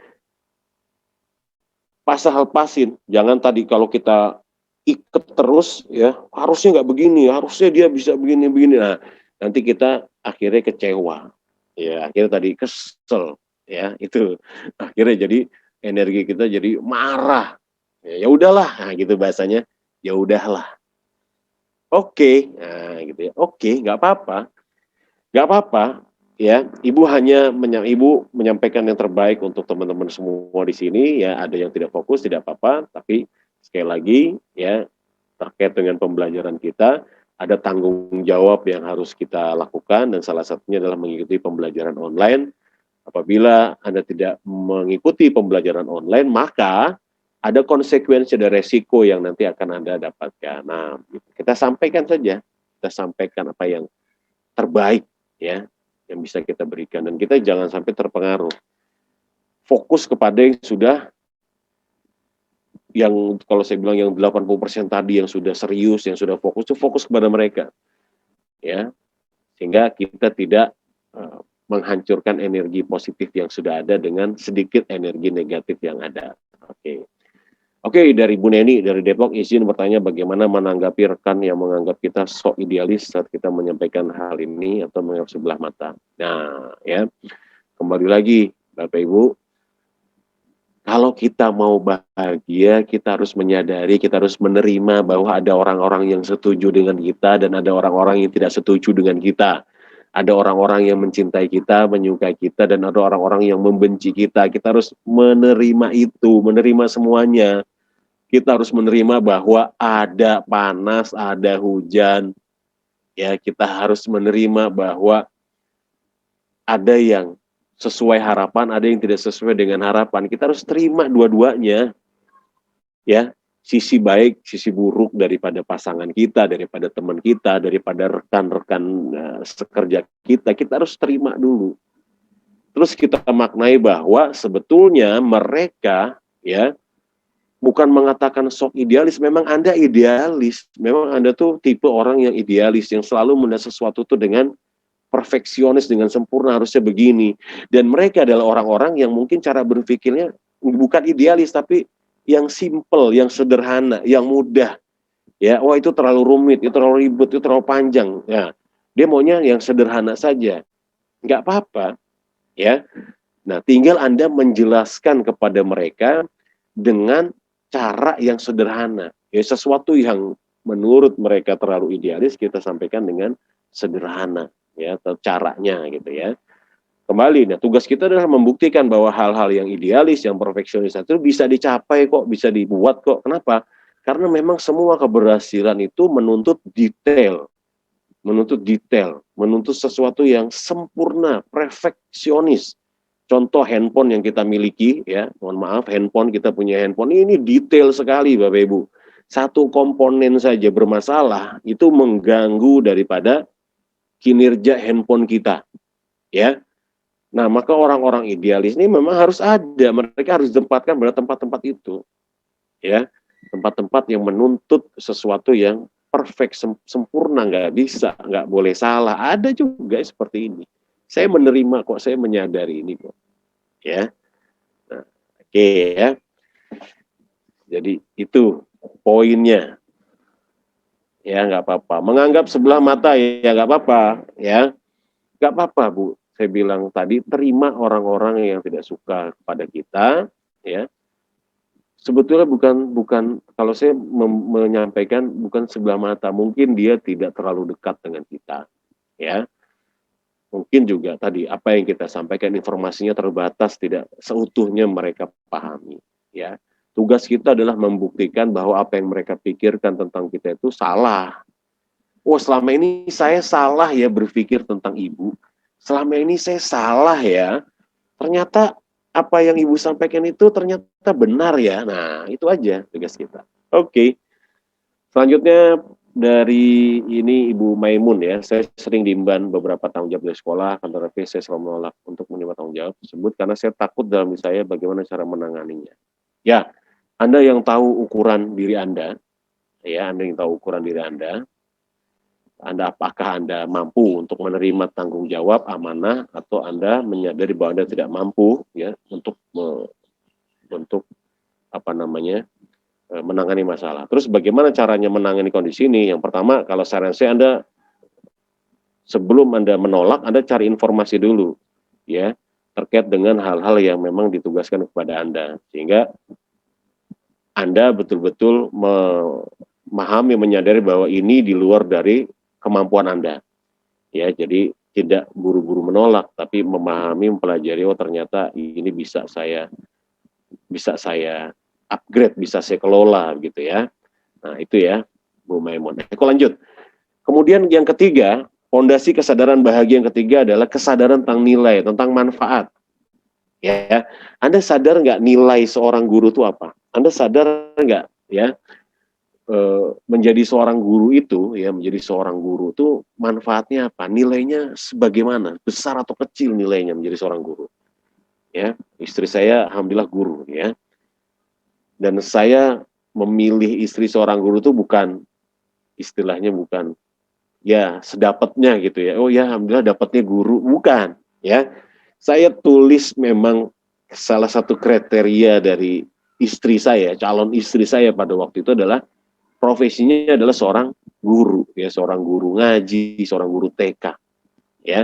Pasin, jangan tadi kalau kita ikat terus ya, harusnya nggak begini, harusnya dia bisa begini. Nah, nanti kita akhirnya kecewa. Ya, akhirnya tadi kesel ya, itu. Akhirnya jadi energi kita jadi marah. Ya udahlah, nah gitu bahasanya. Ya udahlah. Oke, nah gitu ya. Oke, nggak apa-apa. Nggak apa-apa ya, ibu menyampaikan yang terbaik untuk teman-teman semua di sini ya, ada yang tidak fokus tidak apa-apa, tapi sekali lagi ya, terkait dengan pembelajaran kita ada tanggung jawab yang harus kita lakukan dan salah satunya adalah mengikuti pembelajaran online. Apabila Anda tidak mengikuti pembelajaran online, maka ada konsekuensi dan resiko yang nanti akan Anda dapatkan. Nah, kita sampaikan saja, kita sampaikan apa yang terbaik ya yang bisa kita berikan, dan kita jangan sampai terpengaruh. Fokus kepada yang sudah, yang kalau saya bilang yang 80% tadi yang sudah serius, yang sudah fokus, itu fokus kepada mereka. Ya. Sehingga kita tidak menghancurkan energi positif yang sudah ada dengan sedikit energi negatif yang ada. Oke, dari Bu Neni dari Depok izin bertanya bagaimana menanggapi rekan yang menganggap kita sok idealis saat kita menyampaikan hal ini atau menganggap sebelah mata. Nah, ya, kembali lagi Bapak Ibu, kalau kita mau bahagia, kita harus menyadari, kita harus menerima bahwa ada orang-orang yang setuju dengan kita dan ada orang-orang yang tidak setuju dengan kita. Ada orang-orang yang mencintai kita, menyukai kita, dan ada orang-orang yang membenci kita. Kita harus menerima itu, menerima semuanya. Kita harus menerima bahwa ada panas, ada hujan. Ya, kita harus menerima bahwa ada yang sesuai harapan, ada yang tidak sesuai dengan harapan. Kita harus terima dua-duanya. Ya, sisi baik, sisi buruk daripada pasangan kita, daripada teman kita, daripada rekan-rekan sekerja kita harus terima dulu. Terus kita maknai bahwa sebetulnya mereka ya bukan mengatakan sok idealis, memang Anda idealis, memang Anda tuh tipe orang yang idealis, yang selalu melihat sesuatu tuh dengan perfeksionis, dengan sempurna, harusnya begini. Dan mereka adalah orang-orang yang mungkin cara berpikirnya bukan idealis, tapi yang simple, yang sederhana, yang mudah. Ya, wah itu terlalu rumit, itu terlalu ribet, itu terlalu panjang. Ya, dia maunya yang sederhana saja. Nggak apa-apa, ya. Nah, tinggal Anda menjelaskan kepada mereka dengan cara yang sederhana. Ya, sesuatu yang menurut mereka terlalu idealis kita sampaikan dengan sederhana, ya, atau caranya gitu ya. Kembali, nah tugas kita adalah membuktikan bahwa hal-hal yang idealis, yang perfeksionis itu bisa dicapai kok, bisa dibuat kok. Kenapa? Karena memang semua keberhasilan itu menuntut sesuatu yang sempurna, perfeksionis. Contoh handphone yang kita miliki, ya, mohon maaf, kita punya handphone ini detail sekali, Bapak Ibu. Satu komponen saja bermasalah itu mengganggu daripada kinerja handphone kita, ya. Nah, maka orang-orang idealis ini memang harus ada, mereka harus ditempatkan pada tempat-tempat itu, ya, tempat-tempat yang menuntut sesuatu yang perfect, sempurna, nggak bisa, nggak boleh salah. Ada juga seperti ini. Saya menerima kok, saya menyadari ini kok, ya. Nah, oke ya. Jadi itu poinnya, ya nggak apa-apa. Menganggap sebelah mata ya nggak apa-apa, ya nggak apa-apa Bu. Saya bilang tadi terima orang-orang yang tidak suka kepada kita, ya. Sebetulnya bukan kalau saya menyampaikan bukan sebelah mata, mungkin dia tidak terlalu dekat dengan kita, ya. Mungkin juga tadi apa yang kita sampaikan informasinya terbatas, tidak seutuhnya mereka pahami, ya. Tugas kita adalah membuktikan bahwa apa yang mereka pikirkan tentang kita itu salah. Oh, selama ini saya salah ya berpikir tentang ibu. Selama ini saya salah ya. Ternyata apa yang ibu sampaikan itu ternyata benar ya. Nah, itu aja tugas kita. Oke. Selanjutnya dari ini Ibu Maimun ya. Saya sering diemban beberapa tanggung jawab dari sekolah, kantor tapi saya selalu menolak untuk menerima tanggung jawab tersebut karena saya takut dalam diri saya bagaimana cara menanganinya. Ya, Anda yang tahu ukuran diri Anda, ya, Anda yang tahu ukuran diri Anda apakah Anda mampu untuk menerima tanggung jawab amanah atau Anda menyadari bahwa Anda tidak mampu ya untuk apa namanya menangani masalah. Terus bagaimana caranya menangani kondisi ini? Yang pertama, kalau saran saya Anda sebelum Anda menolak, Anda cari informasi dulu ya terkait dengan hal-hal yang memang ditugaskan kepada Anda sehingga Anda betul-betul memahami, menyadari bahwa ini di luar dari kemampuan Anda. Ya, jadi tidak buru-buru menolak, tapi memahami, mempelajari, oh ternyata ini bisa saya upgrade, bisa saya kelola gitu ya. Nah, itu ya, Bu Maimun. Aku lanjut. Kemudian yang ketiga, fondasi kesadaran bahagia yang ketiga adalah kesadaran tentang nilai, tentang manfaat. Ya, Anda sadar nggak nilai seorang guru itu apa? Anda sadar nggak ya? Menjadi seorang guru itu ya menjadi seorang guru itu manfaatnya apa, nilainya sebagaimana, besar atau kecil nilainya menjadi seorang guru ya. Istri saya alhamdulillah guru ya, dan saya memilih istri seorang guru itu bukan istilahnya bukan ya sedapatnya gitu ya, oh ya alhamdulillah dapatnya guru, bukan ya. Saya tulis memang salah satu kriteria dari istri saya, calon istri saya pada waktu itu adalah profesinya adalah seorang guru ya, seorang guru ngaji, seorang guru TK ya.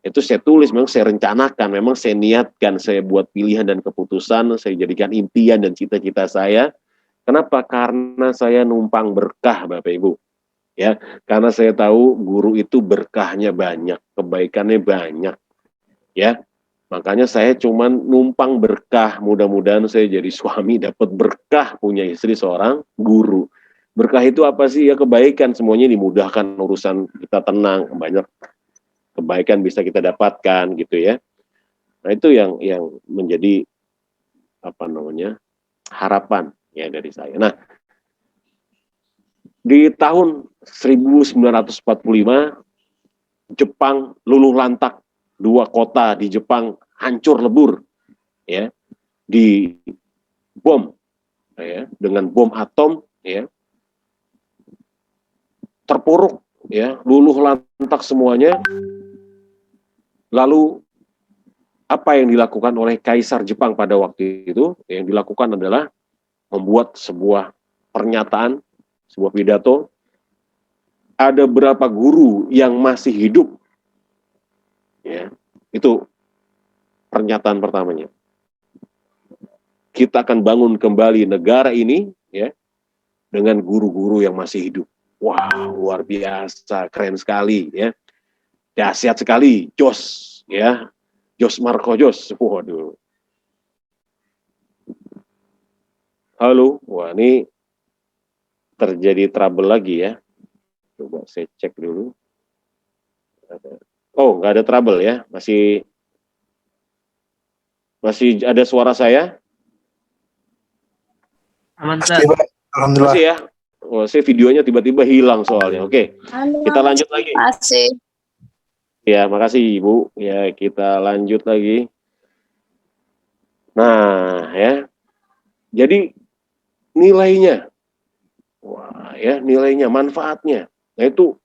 Itu saya tulis, memang saya rencanakan, memang saya niatkan, saya buat pilihan dan keputusan, saya jadikan impian dan cita-cita saya. Kenapa? Karena saya numpang berkah Bapak Ibu ya. Karena saya tahu guru itu berkahnya banyak, kebaikannya banyak ya. Makanya saya cuman numpang berkah, mudah-mudahan saya jadi suami dapat berkah punya istri seorang guru. Berkah itu apa sih? Ya kebaikan, semuanya dimudahkan, urusan kita tenang, banyak kebaikan bisa kita dapatkan gitu ya. Nah, itu yang menjadi apa namanya? Harapan ya dari saya. Nah, di tahun 1945 Jepang luluh lantak, dua kota di Jepang hancur lebur ya, di bom ya, dengan bom atom ya, terpuruk ya, luluh lantak semuanya. Lalu apa yang dilakukan oleh Kaisar Jepang pada waktu itu? Yang dilakukan adalah membuat sebuah pernyataan, sebuah pidato. Ada berapa guru yang masih hidup? Ya, itu pernyataan pertamanya. Kita akan bangun kembali negara ini, ya, dengan guru-guru yang masih hidup. Wah, luar biasa, keren sekali, ya, dahsyat sekali, jos, ya, Jos Marco Jos. Waduh. Halo, wah ini terjadi trouble lagi ya. Coba saya cek dulu. Oh, nggak ada trouble ya, masih ada suara saya? Aman, Pasti, Ustaz. Pak. Alhamdulillah. Masih ya? Oh, saya videonya tiba-tiba hilang soalnya. Oke, kita lanjut lagi. Masih. Ya, makasih Ibu. Ya, kita lanjut lagi. Nah, ya. Jadi nilainya, wah ya, nilainya, manfaatnya. Nah, itu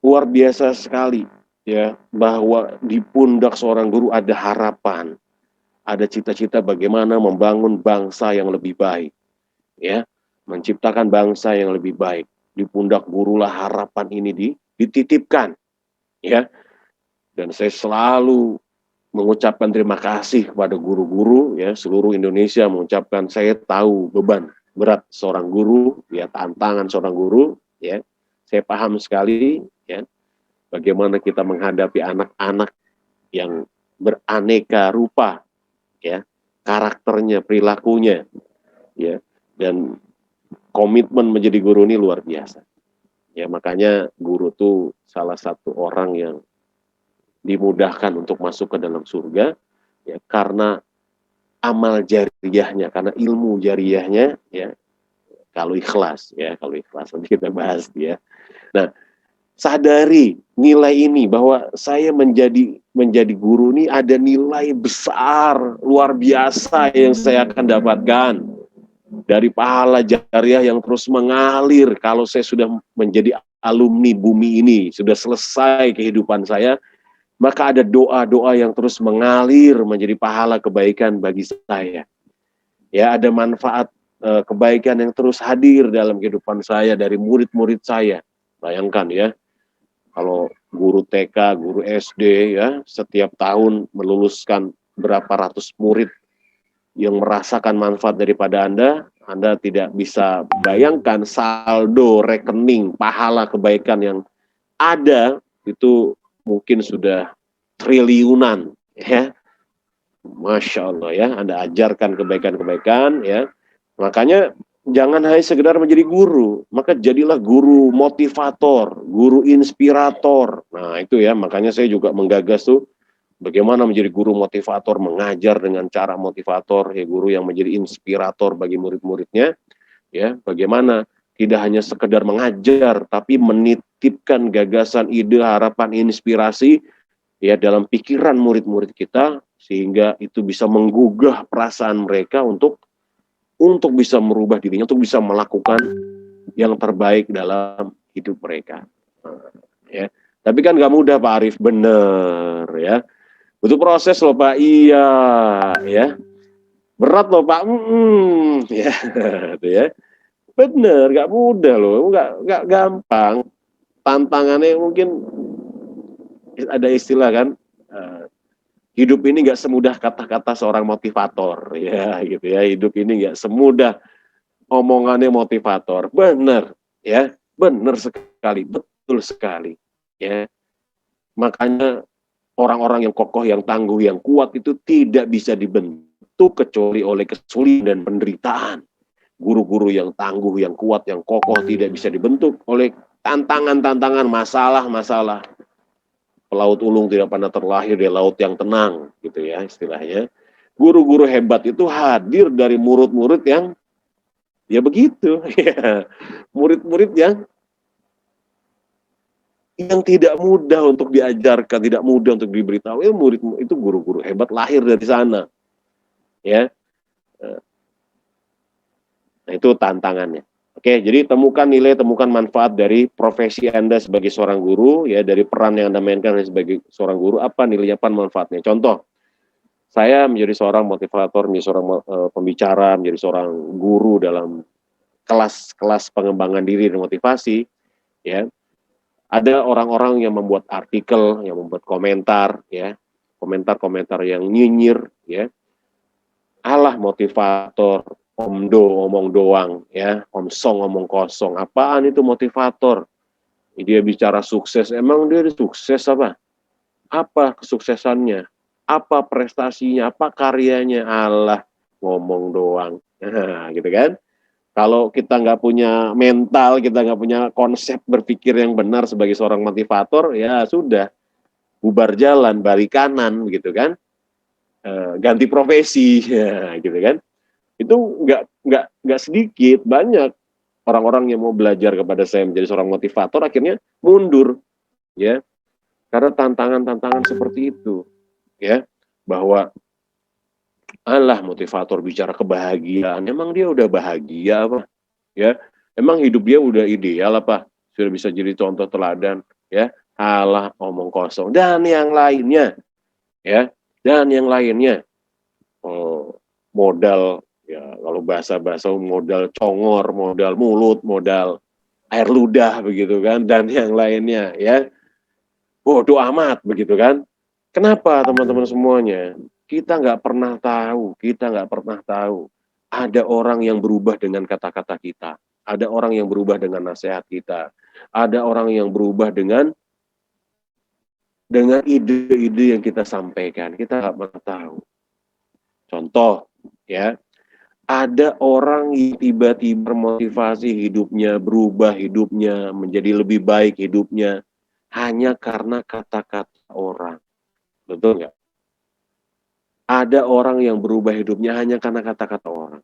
luar biasa sekali, ya, bahwa di pundak seorang guru ada harapan, ada cita-cita bagaimana membangun bangsa yang lebih baik, ya, menciptakan bangsa yang lebih baik. Di pundak gurulah harapan ini dititipkan, ya. Dan saya selalu mengucapkan terima kasih kepada guru-guru, ya, seluruh Indonesia mengucapkan saya tahu beban berat seorang guru, ya, tantangan seorang guru, ya. Saya paham sekali, ya, bagaimana kita menghadapi anak-anak yang beraneka rupa, ya, karakternya, perilakunya, ya, dan komitmen menjadi guru ini luar biasa. Ya, makanya guru itu salah satu orang yang dimudahkan untuk masuk ke dalam surga, ya, karena amal jariyahnya, karena ilmu jariyahnya, ya, kalau ikhlas, ya, kalau ikhlas nanti kita bahas, ya. Nah, sadari nilai ini bahwa saya menjadi guru ini ada nilai besar luar biasa yang saya akan dapatkan dari pahala jariah yang terus mengalir kalau saya sudah menjadi alumni bumi ini, sudah selesai kehidupan saya, maka ada doa-doa yang terus mengalir menjadi pahala kebaikan bagi saya. Ya, ada manfaat kebaikan yang terus hadir dalam kehidupan saya dari murid-murid saya. Bayangkan ya, kalau guru TK, guru SD, ya, setiap tahun meluluskan berapa ratus murid yang merasakan manfaat daripada Anda tidak bisa bayangkan saldo rekening pahala kebaikan yang ada itu mungkin sudah triliunan, ya. Masya Allah, ya, Anda ajarkan kebaikan-kebaikan, ya. Makanya jangan hanya sekedar menjadi guru, maka jadilah guru motivator, guru inspirator. Nah, itu ya, makanya saya juga menggagas tuh bagaimana menjadi guru motivator, mengajar dengan cara motivator, ya, guru yang menjadi inspirator bagi murid-muridnya, ya, bagaimana tidak hanya sekedar mengajar, tapi menitipkan gagasan, ide, harapan, inspirasi, ya, dalam pikiran murid-murid kita, sehingga itu bisa menggugah perasaan mereka untuk bisa merubah dirinya, untuk bisa melakukan yang terbaik dalam hidup mereka. Ya. Tapi kan nggak mudah Pak Arief, bener ya. Butuh proses loh Pak, iya, ya. Berat loh Pak, ya, itu ya. Bener, nggak mudah loh, nggak gampang. Tantangannya mungkin ada istilah kan, hidup ini nggak semudah kata-kata seorang motivator, ya, gitu ya. Hidup ini nggak semudah omongannya motivator, bener, ya, bener sekali, betul sekali, ya. Makanya orang-orang yang kokoh, yang tangguh, yang kuat itu tidak bisa dibentuk kecuali oleh kesulitan dan penderitaan. Guru-guru yang tangguh, yang kuat, yang kokoh tidak bisa dibentuk oleh tantangan-tantangan, masalah-masalah. Pelaut ulung tidak pernah terlahir dari laut yang tenang, gitu ya istilahnya. Guru-guru hebat itu hadir dari murid-murid yang ya begitu, ya. Murid-murid yang tidak mudah untuk diajarkan, tidak mudah untuk diberitahu. Murid itu guru-guru hebat lahir dari sana, ya. Nah, itu tantangannya. Oke, jadi temukan nilai, temukan manfaat dari profesi Anda sebagai seorang guru, ya, dari peran yang Anda mainkan sebagai seorang guru, apa nilainya, apa manfaatnya. Contoh, Saya menjadi seorang motivator, menjadi seorang pembicara, menjadi seorang guru dalam kelas-kelas pengembangan diri dan motivasi, ya. Ada orang-orang yang membuat artikel, yang membuat komentar, ya, komentar-komentar yang nyinyir, ya. Alah motivator, omdo omong doang, ya, omsong omong kosong. Apaan itu motivator? Dia bicara sukses, emang dia sukses apa? Apa kesuksesannya? Apa prestasinya? Apa karyanya? Alah, ngomong doang. Gitu kan? Kalau kita nggak punya mental, kita nggak punya konsep berpikir yang benar sebagai seorang motivator, ya sudah, bubar jalan, balik kanan, gitu kan? Ganti profesi, ya, gitu kan? Itu nggak sedikit, banyak orang-orang yang mau belajar kepada saya menjadi seorang motivator akhirnya mundur, ya, karena tantangan-tantangan seperti itu, ya, bahwa alah motivator bicara kebahagiaan, emang dia udah bahagia apa, ya, emang hidup dia udah ideal apa, sudah bisa jadi contoh teladan, ya, alah omong kosong dan yang lainnya, ya, dan yang lainnya, modal, ya, kalau bahasa-bahasa modal congor, modal mulut, modal air ludah begitu kan, dan yang lainnya, ya, bodoh amat begitu kan. Kenapa teman-teman semuanya? Kita nggak pernah tahu. Ada orang yang berubah dengan kata-kata kita. Ada orang yang berubah dengan nasihat kita. Ada orang yang berubah dengan ide-ide yang kita sampaikan. Kita nggak pernah tahu. Contoh, ya, ada orang yang tiba-tiba motivasi hidupnya, berubah hidupnya, menjadi lebih baik hidupnya, hanya karena kata-kata orang. Betul nggak? Ada orang yang berubah hidupnya hanya karena kata-kata orang.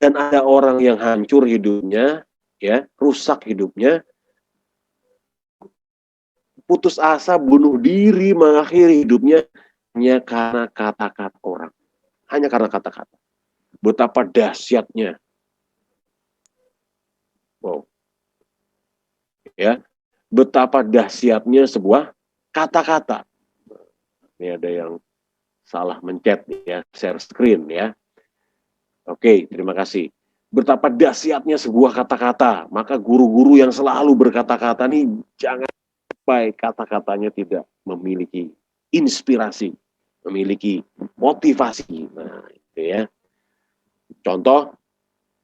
Dan ada orang yang hancur hidupnya, ya, rusak hidupnya, putus asa, bunuh diri, mengakhiri hidupnya hanya karena kata-kata orang. Hanya karena kata-kata. Betapa dahsyatnya. Wow. Ya, betapa dahsyatnya sebuah kata-kata. Ini ada yang salah mencet ya, share screen ya. Oke, terima kasih. Betapa dahsyatnya sebuah kata-kata. Maka guru-guru yang selalu berkata-kata nih, jangan sampai kata-katanya tidak memiliki inspirasi, memiliki motivasi. Nah, itu ya. Contoh,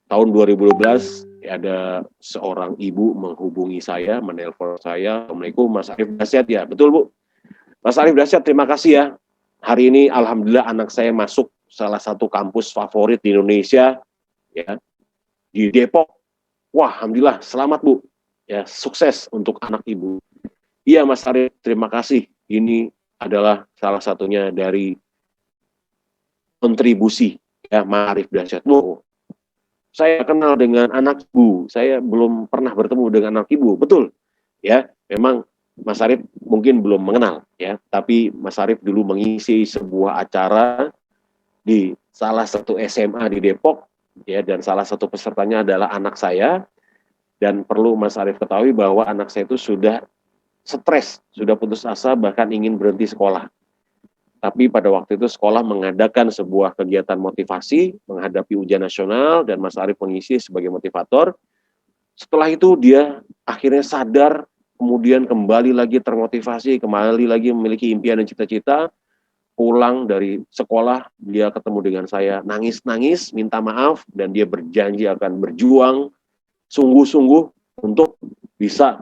tahun 2012 ada seorang ibu menghubungi saya, menelpon saya, Assalamualaikum Mas Arif Dahsyat ya, betul Bu? Mas Arif Dahsyat, terima kasih ya. Hari ini alhamdulillah anak saya masuk salah satu kampus favorit di Indonesia, ya, di Depok. Wah, alhamdulillah, selamat Bu. Ya, sukses untuk anak Ibu. Iya Mas Arif, terima kasih. Ini adalah salah satunya dari kontribusi ya Mas Arif Dahsyat. Oh, saya kenal dengan anak Ibu. Saya belum pernah bertemu dengan anak Ibu. Betul. Ya, memang Mas Arif mungkin belum mengenal ya, tapi Mas Arif dulu mengisi sebuah acara di salah satu SMA di Depok ya, dan salah satu pesertanya adalah anak saya. Dan perlu Mas Arif ketahui bahwa anak saya itu sudah stres, sudah putus asa, bahkan ingin berhenti sekolah. Tapi pada waktu itu sekolah mengadakan sebuah kegiatan motivasi menghadapi ujian nasional dan Mas Arif mengisi sebagai motivator. Setelah itu dia akhirnya sadar, kemudian kembali lagi termotivasi, kembali lagi memiliki impian dan cita-cita. Pulang dari sekolah, dia ketemu dengan saya, nangis-nangis, minta maaf, dan dia berjanji akan berjuang sungguh-sungguh untuk bisa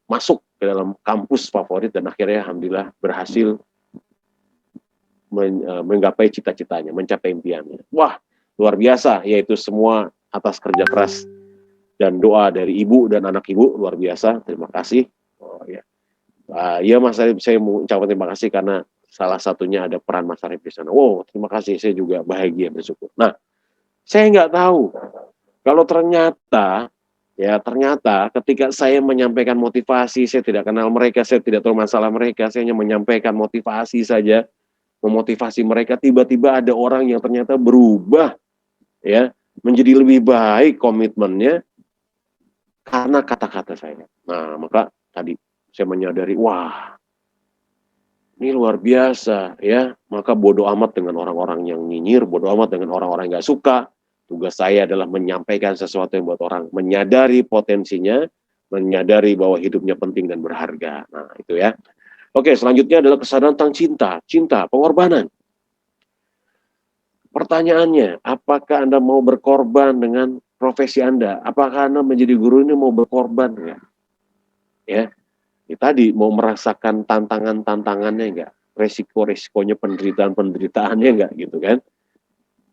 masuk ke dalam kampus favorit, dan akhirnya alhamdulillah berhasil menggapai cita-citanya, mencapai impiannya. Wah, luar biasa, yaitu semua atas kerja keras dan doa dari ibu dan anak ibu, luar biasa. Terima kasih. Oh ya, ya Mas Arif, saya mau ucapkan terima kasih karena salah satunya ada peran Mas Arif di sana. Wow, terima kasih, saya juga bahagia bersyukur. Nah, saya nggak tahu kalau ternyata ketika saya menyampaikan motivasi, saya tidak kenal mereka, saya tidak tahu masalah mereka, saya hanya menyampaikan motivasi saja, memotivasi mereka, tiba-tiba ada orang yang ternyata berubah ya, menjadi lebih baik komitmennya karena kata-kata saya. Nah, maka tadi saya menyadari, wah, Ini luar biasa ya. Maka bodoh amat dengan orang-orang yang nyinyir, bodoh amat dengan orang-orang yang nggak suka. Tugas saya adalah menyampaikan sesuatu yang buat orang menyadari potensinya, menyadari bahwa hidupnya penting dan berharga. Nah, itu ya. Oke, selanjutnya adalah kesadaran tentang cinta. Cinta, pengorbanan. Pertanyaannya, apakah Anda mau berkorban dengan profesi Anda? Apakah Anda menjadi guru ini mau berkorban? Ya, tadi mau merasakan tantangan-tantangannya enggak? Resiko-resikonya, penderitaan-penderitaannya enggak gitu kan?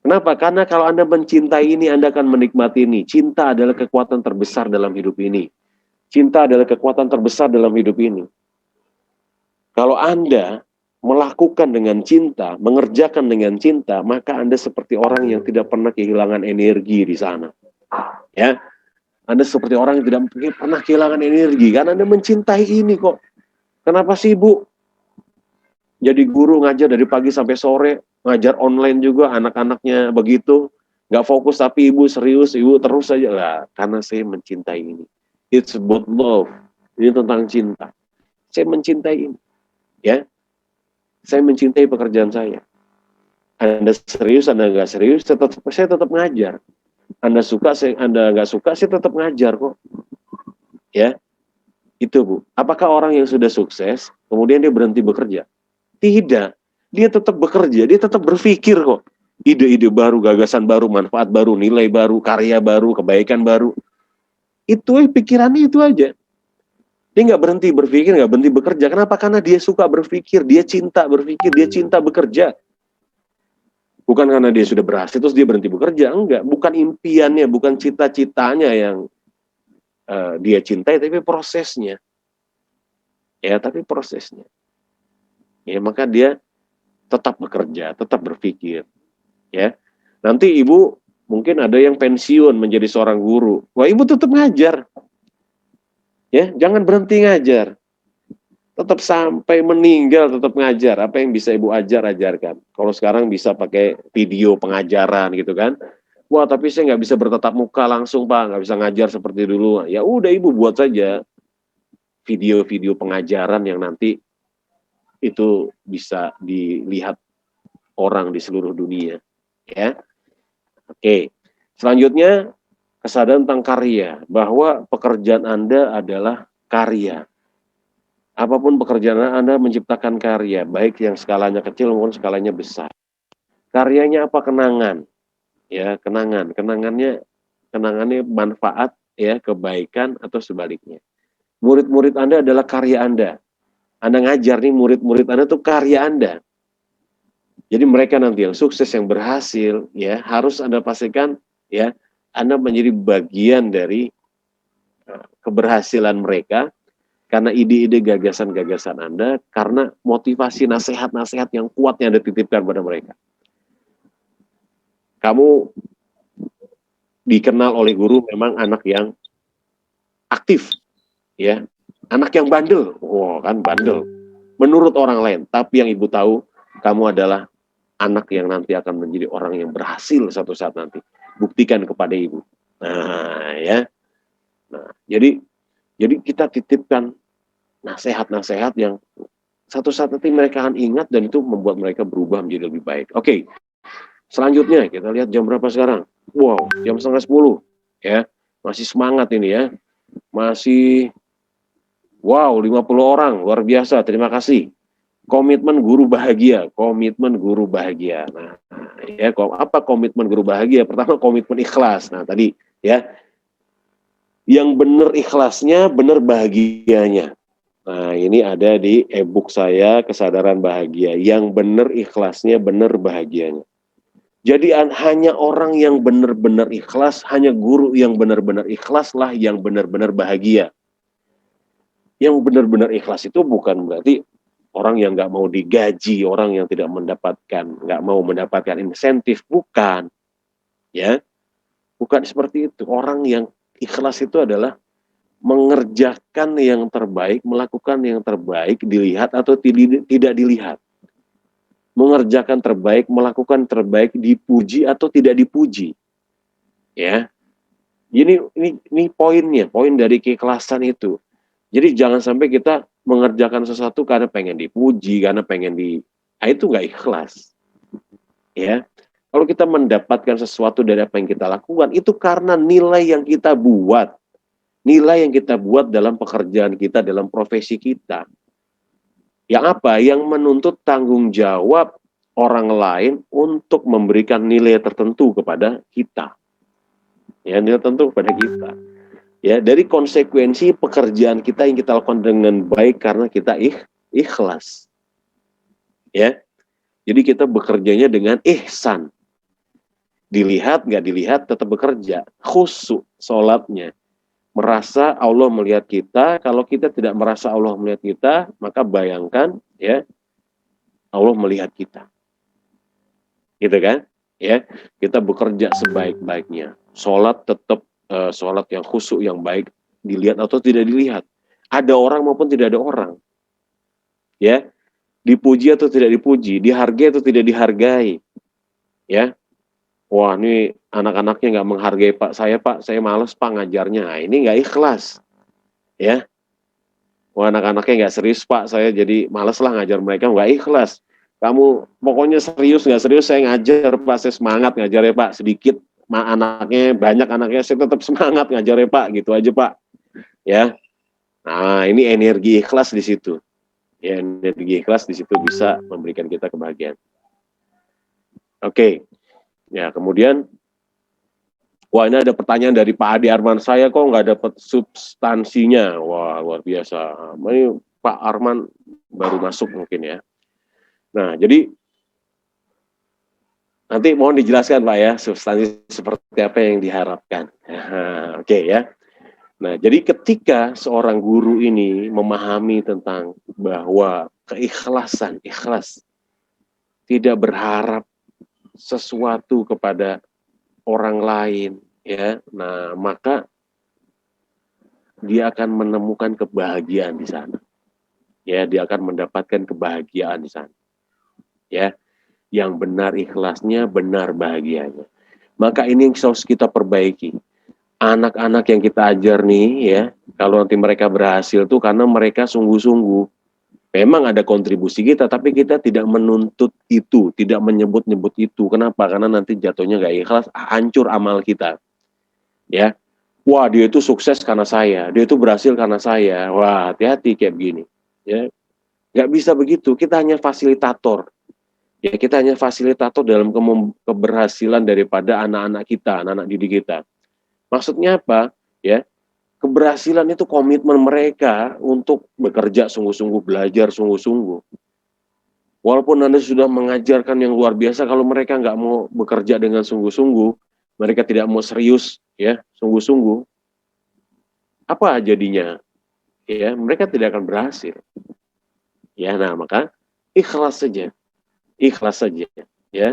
Kenapa? Karena kalau Anda mencintai ini, Anda akan menikmati ini. Cinta adalah kekuatan terbesar dalam hidup ini. Cinta adalah kekuatan terbesar dalam hidup ini. Kalau Anda melakukan dengan cinta, mengerjakan dengan cinta, maka Anda seperti orang yang tidak pernah kehilangan energi di sana. Ya, Anda seperti orang yang tidak pernah kehilangan energi, karena Anda mencintai ini kok. Kenapa sih, Bu? Jadi guru ngajar dari pagi sampai sore, ngajar online juga, anak-anaknya begitu, nggak fokus tapi ibu serius, ibu terus saja lah, karena saya mencintai ini. It's about love. Ini tentang cinta. Saya mencintai ini, ya. Saya mencintai pekerjaan saya. Anda serius, Anda nggak serius, saya tetap ngajar. Anda suka, Anda nggak suka, saya tetap ngajar kok. Ya, itu Bu. Apakah orang yang sudah sukses, kemudian dia berhenti bekerja? Tidak. Dia tetap bekerja, dia tetap berpikir kok. Ide-ide baru, gagasan baru, manfaat baru, nilai baru, karya baru, kebaikan baru. Itu pikirannya itu aja. Dia nggak berhenti berpikir, nggak berhenti bekerja. Kenapa? Karena dia suka berpikir, dia cinta berpikir, dia cinta bekerja. Bukan karena dia sudah berhasil terus dia berhenti bekerja, enggak. Bukan impiannya, bukan cita-citanya yang dia cintai, tapi prosesnya. Ya, tapi prosesnya. Ya, maka dia tetap bekerja, tetap berpikir. Ya, nanti ibu mungkin ada yang pensiun menjadi seorang guru. Wah, ibu tetap ngajar. Ya, jangan berhenti ngajar. Tetap sampai meninggal tetap ngajar. Apa yang bisa ibu ajarkan. Kalau sekarang bisa pakai video pengajaran gitu kan. Wah, tapi saya nggak bisa bertatap muka langsung Pak, nggak bisa ngajar seperti dulu. Ya udah ibu buat saja video-video pengajaran yang nanti itu bisa dilihat orang di seluruh dunia. Ya, oke. Selanjutnya kesadaran tentang karya, bahwa pekerjaan Anda adalah karya. Apapun pekerjaan Anda menciptakan karya, baik yang skalanya kecil maupun skalanya besar. Karyanya apa? Kenangan. Ya, kenangan. Kenangannya manfaat, ya, kebaikan atau sebaliknya. Murid-murid Anda adalah karya Anda. Anda ngajar nih murid-murid Anda tuh karya Anda. Jadi mereka nanti yang sukses, yang berhasil, ya, harus Anda pastikan, ya, Anda menjadi bagian dari keberhasilan mereka karena ide-ide gagasan-gagasan Anda, karena motivasi nasihat-nasihat yang kuat yang Anda titipkan pada mereka. Kamu dikenal oleh guru memang anak yang aktif, ya, anak yang bandel. Oh, kan bandel menurut orang lain, tapi yang ibu tahu, kamu adalah anak yang nanti akan menjadi orang yang berhasil satu saat nanti. Buktikan kepada ibu. Nah, ya. Nah, jadi kita titipkan nasihat-nasihat yang satu saat nanti mereka akan ingat dan itu membuat mereka berubah menjadi lebih baik. Oke. Selanjutnya kita lihat jam berapa sekarang. Wow, jam 9:30. Ya. Masih semangat ini ya. Masih wow, 50 orang, luar biasa. Terima kasih. Komitmen guru bahagia, komitmen guru bahagia. Nah, ya, apa komitmen guru bahagia? Pertama, komitmen ikhlas. Nah, tadi ya, yang benar ikhlasnya, benar bahagianya. Nah, ini ada di e-book saya, Kesadaran Bahagia. Yang benar ikhlasnya, benar bahagianya. Jadi hanya orang yang benar-benar ikhlas, hanya guru yang benar-benar ikhlas lah yang benar-benar bahagia. Yang benar-benar ikhlas itu bukan berarti orang yang nggak mau digaji, orang yang tidak nggak mau mendapatkan insentif, bukan. Ya, bukan seperti itu. Orang yang ikhlas itu adalah mengerjakan yang terbaik, melakukan yang terbaik, dilihat atau tidak dilihat. Mengerjakan terbaik, melakukan terbaik, dipuji atau tidak dipuji. Ya. Ini poinnya, poin dari keikhlasan itu. Jadi jangan sampai kita mengerjakan sesuatu karena pengen dipuji, karena pengen itu nggak ikhlas. Ya, kalau kita mendapatkan sesuatu dari apa yang kita lakukan, itu karena nilai yang kita buat. Nilai yang kita buat dalam pekerjaan kita, dalam profesi kita. Yang apa? Yang menuntut tanggung jawab orang lain untuk memberikan nilai tertentu kepada kita. Ya, nilai tertentu kepada kita. Ya, dari konsekuensi pekerjaan kita yang kita lakukan dengan baik karena kita ikhlas. Ya. Jadi kita bekerjanya dengan ihsan. Dilihat, nggak dilihat, tetap bekerja. Khusyuk sholatnya. Merasa Allah melihat kita. Kalau kita tidak merasa Allah melihat kita, maka bayangkan, ya, Allah melihat kita. Gitu kan? Ya, kita bekerja sebaik-baiknya. Sholat tetap sholat yang khusyuk, yang baik, dilihat atau tidak dilihat. Ada orang maupun tidak ada orang. Ya, dipuji atau tidak dipuji, dihargai atau tidak dihargai. Ya, wah ini anak-anaknya nggak menghargai Pak, saya males Pak ngajarnya. Nah, ini nggak ikhlas. Ya, wah anak-anaknya nggak serius Pak, saya jadi males lah ngajar mereka, nggak ikhlas. Kamu pokoknya serius nggak serius saya ngajar Pak, saya semangat ngajar ya Pak, sedikit anaknya banyak anaknya saya tetap semangat ngajar ya Pak, gitu aja Pak. Ya, nah ini energi ikhlas di situ. Ya, energi ikhlas di situ bisa memberikan kita kebahagiaan. Oke. Ya, kemudian wah ini ada pertanyaan dari Pak Adi Arman, saya kok nggak dapat substansinya. Wah, luar biasa. Ini Pak Arman baru masuk mungkin ya. Nah, jadi nanti mohon dijelaskan Pak ya, substansi seperti apa yang diharapkan. Oke ya. Nah, jadi ketika seorang guru ini memahami tentang bahwa keikhlasan, ikhlas, tidak berharap sesuatu kepada orang lain, ya. Nah, maka dia akan menemukan kebahagiaan di sana. Ya, dia akan mendapatkan kebahagiaan di sana. Ya, yang benar ikhlasnya, benar bahagianya. Maka ini yang harus kita perbaiki. Anak-anak yang kita ajar nih, ya, kalau nanti mereka berhasil tuh karena mereka sungguh-sungguh. Memang ada kontribusi kita, tapi kita tidak menuntut itu, tidak menyebut-nyebut itu. Kenapa? Karena nanti jatuhnya nggak ikhlas, hancur amal kita. Ya, wah dia itu sukses karena saya, dia itu berhasil karena saya. Wah, hati-hati kayak begini. Ya, nggak bisa begitu. Kita hanya fasilitator. Ya, kita hanya fasilitator dalam keberhasilan daripada anak-anak kita, anak-anak didik kita. Maksudnya apa? Ya, keberhasilan itu komitmen mereka untuk bekerja sungguh-sungguh, belajar sungguh-sungguh. Walaupun Anda sudah mengajarkan yang luar biasa, kalau mereka nggak mau bekerja dengan sungguh-sungguh, mereka tidak mau serius, ya, sungguh-sungguh, apa jadinya? Ya, mereka tidak akan berhasil. Ya, nah maka ikhlas saja, ya.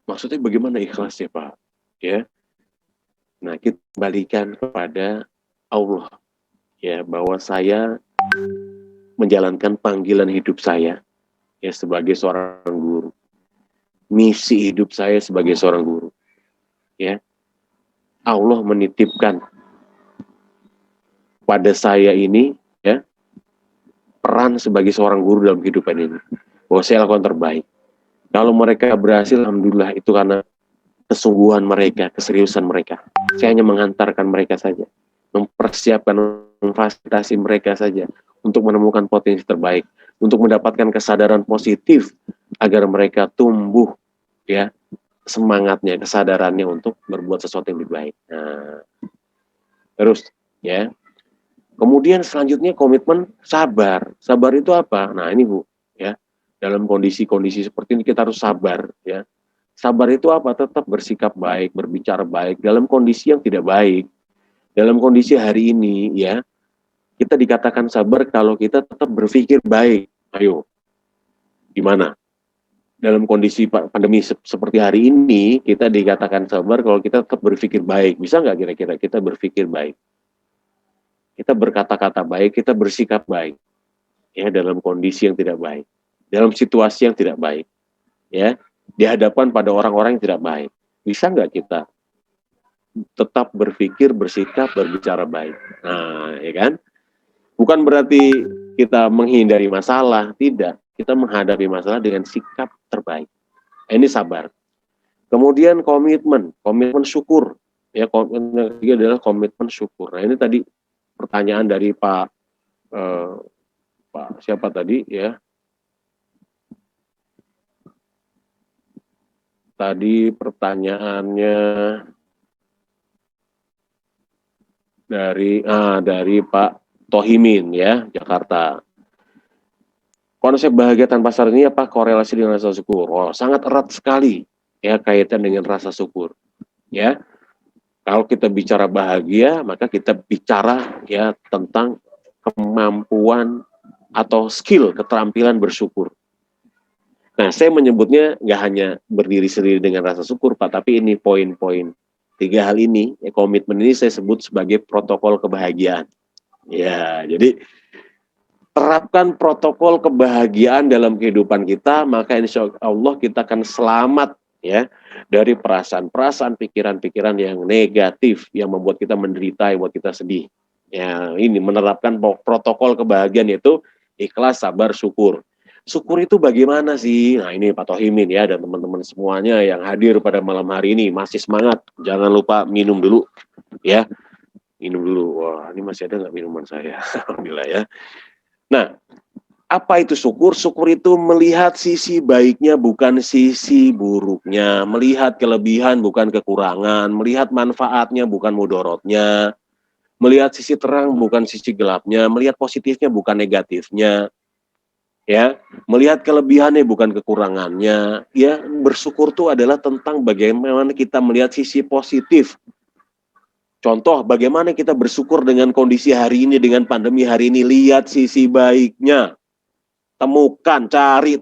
Maksudnya bagaimana ikhlas ya Pak? Ya, nah kita kembalikan kepada Allah, ya, bahwa saya menjalankan panggilan hidup saya, ya, sebagai seorang guru, misi hidup saya sebagai seorang guru, ya. Allah menitipkan pada saya ini, ya, peran sebagai seorang guru dalam kehidupan ini, bahwa saya lakukan terbaik. Kalau mereka berhasil, alhamdulillah, itu karena kesungguhan mereka, keseriusan mereka. Saya hanya mengantarkan mereka saja, mempersiapkan, memfasilitasi mereka saja untuk menemukan potensi terbaik, untuk mendapatkan kesadaran positif agar mereka tumbuh, ya, semangatnya, kesadarannya untuk berbuat sesuatu yang lebih baik. Nah, terus, ya. Kemudian selanjutnya komitmen sabar. Sabar itu apa? Nah, ini Bu, ya. Dalam kondisi-kondisi seperti ini kita harus sabar, ya. Sabar itu apa? Tetap bersikap baik, berbicara baik dalam kondisi yang tidak baik. Dalam kondisi hari ini, ya, kita dikatakan sabar kalau kita tetap berpikir baik. Ayo, gimana? Dalam kondisi pandemi seperti hari ini, kita dikatakan sabar kalau kita tetap berpikir baik. Bisa nggak kira-kira kita berpikir baik? Kita berkata-kata baik, kita bersikap baik. Ya, dalam kondisi yang tidak baik. Dalam situasi yang tidak baik. Ya, di hadapan pada orang-orang yang tidak baik. Bisa nggak kita tetap berpikir, bersikap, berbicara baik. Nah, ya kan? Bukan berarti kita menghindari masalah, tidak. Kita menghadapi masalah dengan sikap terbaik. Ini sabar. Kemudian komitmen syukur. Ya, komitmen yang ketiga adalah komitmen syukur. Nah, ini tadi pertanyaan dari Pak siapa tadi ya? Tadi pertanyaannya dari Pak Tohimin ya, Jakarta. Konsep bahagia tanpa syarat ini apa korelasi dengan rasa syukur? Oh, sangat erat sekali ya kaitan dengan rasa syukur. Ya. Kalau kita bicara bahagia, maka kita bicara ya tentang kemampuan atau skill, keterampilan bersyukur. Nah, saya menyebutnya nggak hanya berdiri sendiri dengan rasa syukur, Pak, tapi ini poin-poin. 3 hal ini, ya, komitmen ini saya sebut sebagai protokol kebahagiaan. Ya, jadi terapkan protokol kebahagiaan dalam kehidupan kita, maka insya Allah kita akan selamat ya dari perasaan-perasaan, pikiran-pikiran yang negatif yang membuat kita menderita, yang membuat kita sedih. Ya, ini menerapkan protokol kebahagiaan yaitu ikhlas, sabar, syukur. Syukur itu bagaimana sih? Nah, ini Pak Tohimin ya dan teman-teman semuanya yang hadir pada malam hari ini masih semangat. Jangan lupa minum dulu ya. Minum dulu. Wah, ini masih ada nggak minuman saya? Alhamdulillah ya. Nah, apa itu syukur? Syukur itu melihat sisi baiknya bukan sisi buruknya, melihat kelebihan bukan kekurangan, melihat manfaatnya bukan mudorotnya, melihat sisi terang bukan sisi gelapnya, melihat positifnya bukan negatifnya, ya, melihat kelebihannya bukan kekurangannya. Ya, bersyukur itu adalah tentang bagaimana kita melihat sisi positif. Contoh, bagaimana kita bersyukur dengan kondisi hari ini, dengan pandemi hari ini, lihat sisi baiknya. Temukan, cari.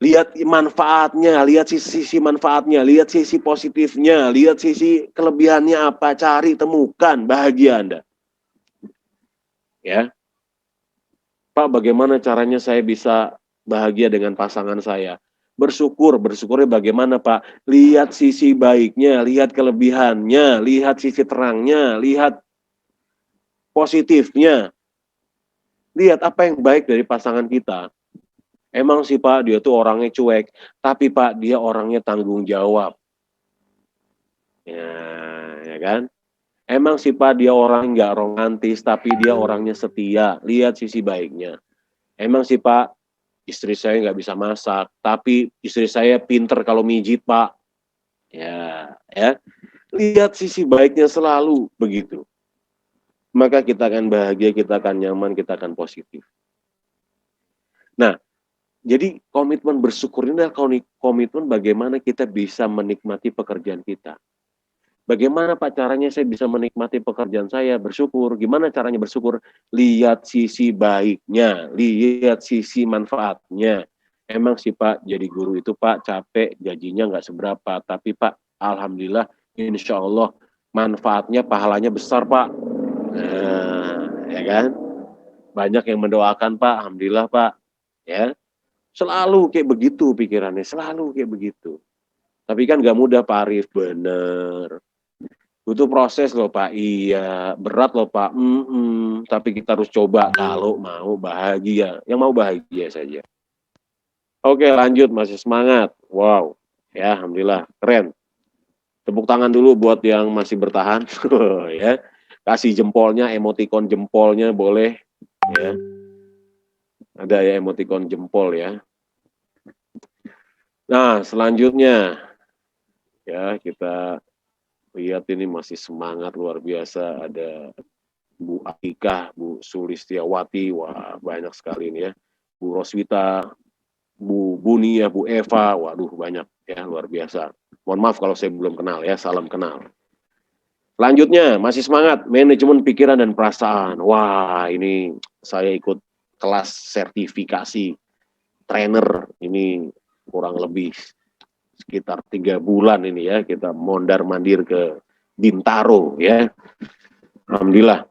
Lihat manfaatnya, lihat sisi manfaatnya, lihat sisi positifnya, lihat sisi kelebihannya apa, cari, temukan, bahagia Anda. Ya. Pak, bagaimana caranya saya bisa bahagia dengan pasangan saya? Bersyukurnya bagaimana Pak? Lihat sisi baiknya, lihat kelebihannya, lihat sisi terangnya, lihat positifnya. Lihat apa yang baik dari pasangan kita. Emang sih Pak, dia tuh orangnya cuek, tapi Pak, dia orangnya tanggung jawab. Ya kan? Emang sih Pak, dia orang nggak romantis, tapi dia orangnya setia. Lihat sisi baiknya. Emang sih Pak, istri saya nggak bisa masak, tapi istri saya pinter kalau mijit Pak. Ya. Lihat sisi baiknya selalu begitu. Maka kita akan bahagia, kita akan nyaman, kita akan positif. Nah, jadi komitmen bersyukur ini adalah komitmen bagaimana kita bisa menikmati pekerjaan kita. Bagaimana Pak caranya saya bisa menikmati pekerjaan saya? Bersyukur. Gimana caranya bersyukur? Lihat sisi baiknya, lihat sisi manfaatnya. Emang sih Pak, jadi guru itu Pak capek, gajinya nggak seberapa. Tapi Pak, alhamdulillah, insya Allah manfaatnya, pahalanya besar Pak. Nah, ya kan? Banyak yang mendoakan Pak, alhamdulillah Pak. Ya, selalu kayak begitu pikirannya, selalu kayak begitu. Tapi kan nggak mudah Pak Arif, bener. Butuh proses loh Pak, iya. Berat loh Pak, tapi kita harus coba kalau mau bahagia. Yang mau bahagia saja. Oke lanjut, masih semangat. Wow, ya alhamdulillah, keren. Tepuk tangan dulu buat yang masih bertahan. Ya, kasih jempolnya, emotikon jempolnya boleh. Ya, ada ya emotikon jempol ya. Nah, selanjutnya ya kita lihat ini masih semangat luar biasa. Ada Bu Akikah, Bu Sulistiawati, wah banyak sekali ini ya. Bu Roswita, Bu Bunia, Bu Eva, waduh banyak ya luar biasa. Mohon maaf kalau saya belum kenal ya, salam kenal. Selanjutnya masih semangat manajemen pikiran dan perasaan. Wah ini saya ikut kelas sertifikasi trainer ini kurang lebih sekitar 3 bulan ini ya, kita mondar mandir ke Bintaro ya. Alhamdulillah.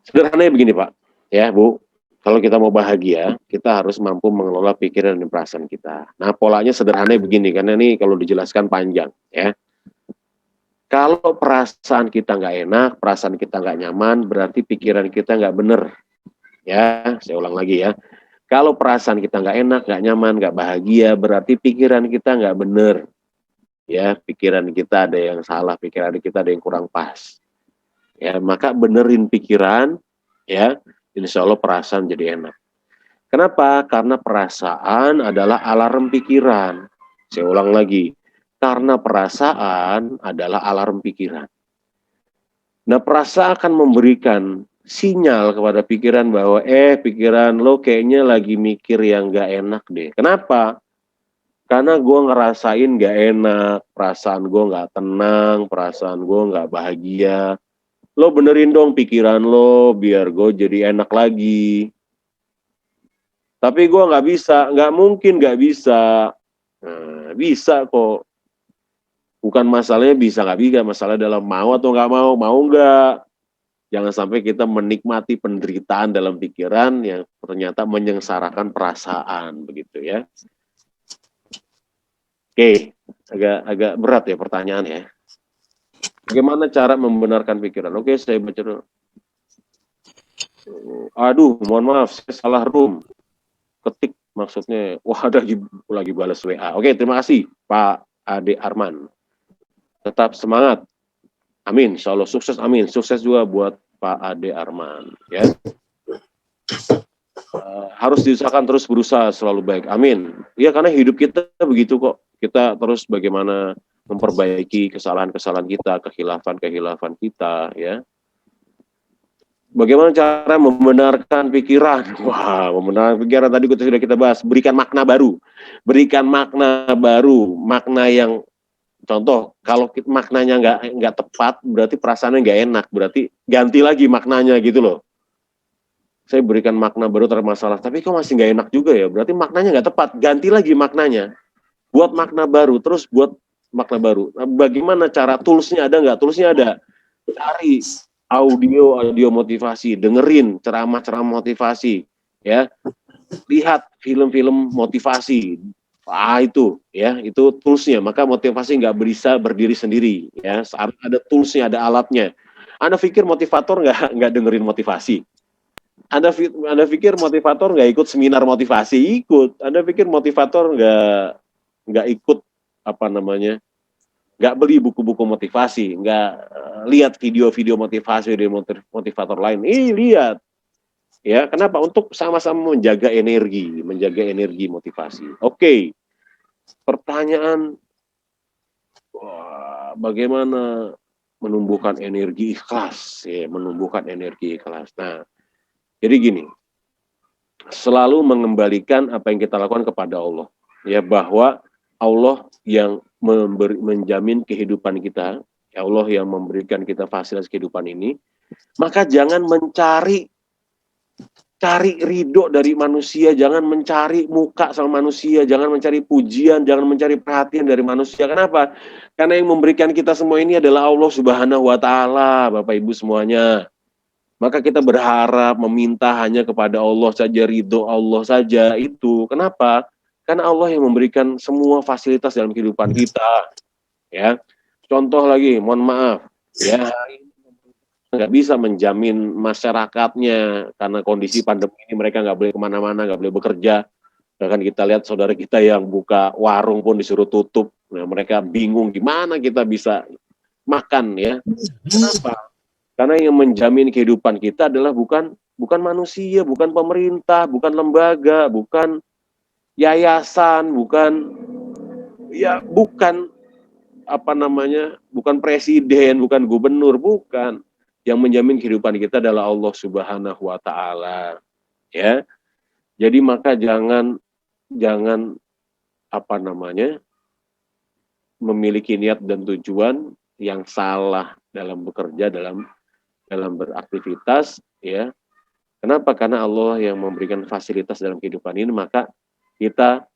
Sederhananya begini Pak, ya Bu. Kalau kita mau bahagia, kita harus mampu mengelola pikiran dan perasaan kita. Nah, polanya sederhana begini, karena ini kalau dijelaskan panjang, ya. Kalau perasaan kita nggak enak, perasaan kita nggak nyaman, berarti pikiran kita nggak bener. Ya, saya ulang lagi ya. Kalau perasaan kita nggak enak, nggak nyaman, nggak bahagia, berarti pikiran kita nggak bener. Ya, pikiran kita ada yang salah, pikiran kita ada yang kurang pas. Ya, maka benerin pikiran, ya, insya Allah perasaan jadi enak. Kenapa? Karena perasaan adalah alarm pikiran. Saya ulang lagi, karena perasaan adalah alarm pikiran. Nah, perasaan akan memberikan sinyal kepada pikiran bahwa pikiran lo kayaknya lagi mikir yang gak enak deh. Kenapa? Karena gue ngerasain gak enak, perasaan gue gak tenang, perasaan gue gak bahagia. Lo benerin dong pikiran lo biar gue jadi enak lagi. Tapi gue nggak bisa, nggak mungkin nggak bisa. Nah, bisa kok. Bukan masalahnya bisa nggak bisa, masalah dalam mau atau nggak mau, mau nggak. Jangan sampai kita menikmati penderitaan dalam pikiran yang ternyata menyengsarakan perasaan, begitu ya. Oke, agak berat ya pertanyaannya. Bagaimana cara membenarkan pikiran? Oke, saya baca dulu. Aduh, mohon maaf, saya salah room. Ketik maksudnya, wah ada lagi balas WA. Oke, terima kasih Pak Ade Arman. Tetap semangat. Amin, insya Allah sukses, amin. Sukses juga buat Pak Ade Arman. Ya, harus diusahakan terus berusaha selalu baik. Amin. Ya, karena hidup kita begitu kok. Kita terus bagaimana memperbaiki kesalahan-kesalahan kita, kehilafan-kehilafan kita. Ya. Bagaimana cara membenarkan pikiran? Wah, membenarkan pikiran tadi sudah kita bahas. Berikan makna baru. Berikan makna baru. Makna yang, contoh, kalau maknanya nggak tepat, berarti perasaannya nggak enak. Berarti ganti lagi maknanya gitu loh. Saya berikan makna baru terhadap masalah. Tapi kok masih nggak enak juga ya? Berarti maknanya nggak tepat. Ganti lagi maknanya. Buat makna baru. Terus buat makna baru. Nah, bagaimana cara? Toolsnya ada nggak? Toolsnya ada. Cari audio motivasi, dengerin ceramah-ceramah motivasi, ya, lihat film-film motivasi, itu ya, itu toolsnya. Maka motivasi nggak bisa berdiri sendiri, ya, harus ada toolsnya, ada alatnya. Anda pikir motivator nggak dengerin motivasi? Anda pikir motivator nggak ikut seminar motivasi? Ikut. Anda pikir motivator nggak ikut apa namanya? Nggak beli buku-buku motivasi, nggak lihat video-video motivasi dari motivator lain. Lihat. Ya, kenapa? Untuk sama-sama menjaga energi motivasi. Oke. Pertanyaan, bagaimana menumbuhkan energi ikhlas? Ya, menumbuhkan energi ikhlas. Nah, jadi gini, selalu mengembalikan apa yang kita lakukan kepada Allah. Ya, bahwa Allah yang menjamin kehidupan kita, ya Allah yang memberikan kita fasilitas kehidupan ini, maka jangan cari ridho dari manusia, jangan mencari muka sama manusia, jangan mencari pujian, jangan mencari perhatian dari manusia. Kenapa? Karena yang memberikan kita semua ini adalah Allah Subhanahu wa Ta'ala, Bapak Ibu semuanya. Maka kita berharap meminta hanya kepada Allah saja, ridho Allah saja itu. Kenapa? Karena Allah yang memberikan semua fasilitas dalam kehidupan kita. Ya, contoh lagi, mohon maaf, ya, nggak bisa menjamin masyarakatnya karena kondisi pandemi ini mereka nggak boleh kemana-mana, nggak boleh bekerja. Bahkan kita lihat saudara kita yang buka warung pun disuruh tutup. Nah, mereka bingung gimana kita bisa makan ya. Kenapa? Karena yang menjamin kehidupan kita adalah bukan manusia, bukan pemerintah, bukan lembaga, bukan yayasan, bukan bukan presiden, bukan gubernur, bukan. Yang menjamin kehidupan kita adalah Allah Subhanahu wa Ta'ala. Ya. Jadi maka jangan memiliki niat dan tujuan yang salah dalam bekerja, dalam beraktivitas, ya. Kenapa? Karena Allah yang memberikan fasilitas dalam kehidupan ini, maka kita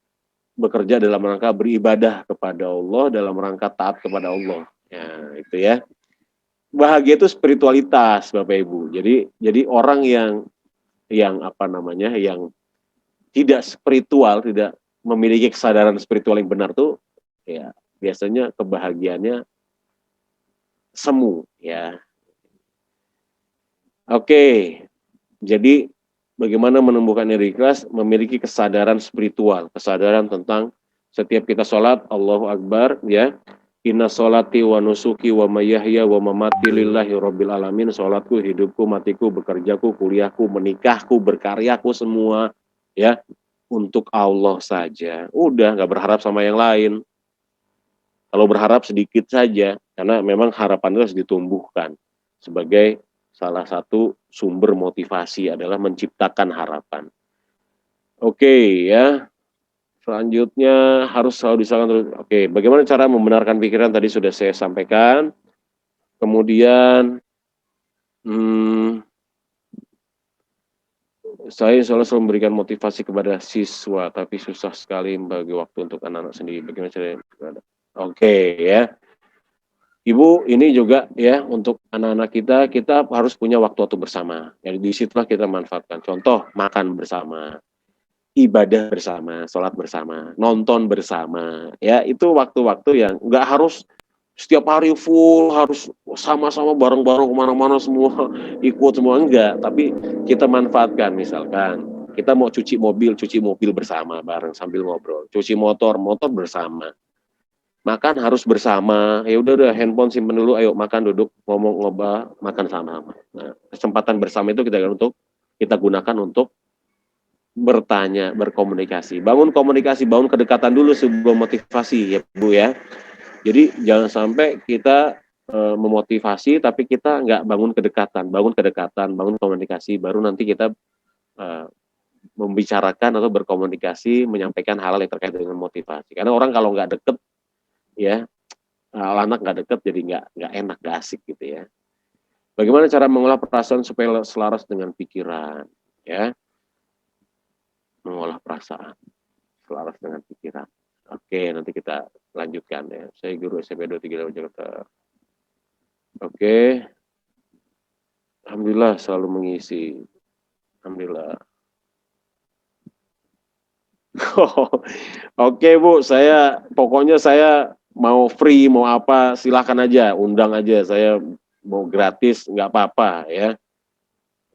bekerja dalam rangka beribadah kepada Allah, dalam rangka taat kepada Allah. Ya, itu ya. Bahagia itu spiritualitas, Bapak Ibu. Jadi orang yang yang tidak spiritual, tidak memiliki kesadaran spiritual yang benar tuh, ya biasanya kebahagiaannya semu, ya. Oke, jadi bagaimana menumbuhkan energi ikhlas? Memiliki kesadaran spiritual, kesadaran tentang setiap kita sholat, Allahu Akbar, ya. Inna sholati wa nusuki wa mayahya wa mamati lillahi rabbil alamin. Sholatku, hidupku, matiku, bekerjaku, kuliahku, menikahku, berkaryaku semua, ya, untuk Allah saja. Udah, nggak berharap sama yang lain. Kalau berharap sedikit saja, karena memang harapan itu harus ditumbuhkan sebagai salah satu sumber motivasi adalah menciptakan harapan. Oke, ya. Selanjutnya harus selalu disalahkan terus. Oke, bagaimana cara membenarkan pikiran tadi sudah saya sampaikan. Kemudian saya selalu memberikan motivasi kepada siswa, tapi susah sekali membagi waktu untuk anak-anak sendiri. Bagaimana caranya? Oke, ya. Ibu, ini juga ya untuk anak-anak kita harus punya waktu-waktu bersama. Jadi disitulah kita manfaatkan. Contoh, makan bersama, ibadah bersama, sholat bersama, nonton bersama. Ya, itu waktu-waktu yang nggak harus setiap hari full, harus sama-sama bareng-bareng kemana-mana semua, ikut semua, enggak. Tapi kita manfaatkan, misalkan kita mau cuci mobil bersama bareng sambil ngobrol. Cuci motor bersama. Makan harus bersama, ya udah handphone simpen dulu, ayo makan, duduk ngomong ngobrol, makan sama-sama. Nah, kesempatan bersama itu kita gunakan untuk bertanya, berkomunikasi, bangun komunikasi, bangun kedekatan dulu sebuah motivasi ya Bu ya. Jadi jangan sampai kita memotivasi tapi kita nggak bangun kedekatan, bangun komunikasi, baru nanti kita membicarakan atau berkomunikasi, menyampaikan hal-hal yang terkait dengan motivasi. Karena orang kalau nggak deket ya, anak nggak deket jadi nggak enak, nggak asik gitu ya. Bagaimana cara mengolah perasaan supaya selaras dengan pikiran, ya? Mengolah perasaan selaras dengan pikiran. Oke, nanti kita lanjutkan ya. Saya guru SMP 23 Jakarta. Oke. Alhamdulillah selalu mengisi. Alhamdulillah. Oke Bu, pokoknya saya mau free, mau apa, silahkan aja, undang aja, saya mau gratis, nggak apa-apa ya.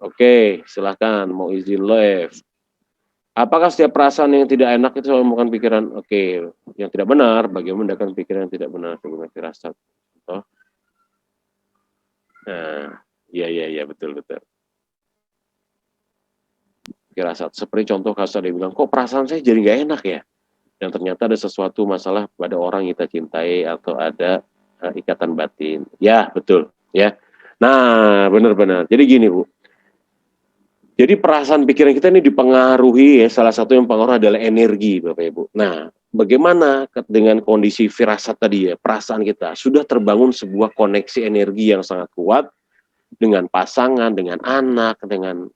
Oke, silahkan, mau izin live. Apakah setiap perasaan yang tidak enak itu selalu merupakan pikiran? Oke, yang tidak benar, bagaimana mendapatkan pikiran yang tidak benar, bagaimana firasat? Oh. Nah, iya, betul. Firasat, seperti contoh kasus dia bilang, kok perasaan saya jadi nggak enak ya? Dan ternyata ada sesuatu masalah pada orang yang kita cintai atau ada ikatan batin. Ya, betul. Ya. Nah, benar-benar. Jadi gini, Bu. Jadi perasaan pikiran kita ini dipengaruhi ya, salah satu yang pengaruh adalah energi, Bapak Ibu. Nah, bagaimana dengan kondisi firasat tadi ya, perasaan kita sudah terbangun sebuah koneksi energi yang sangat kuat dengan pasangan, dengan anak, dengan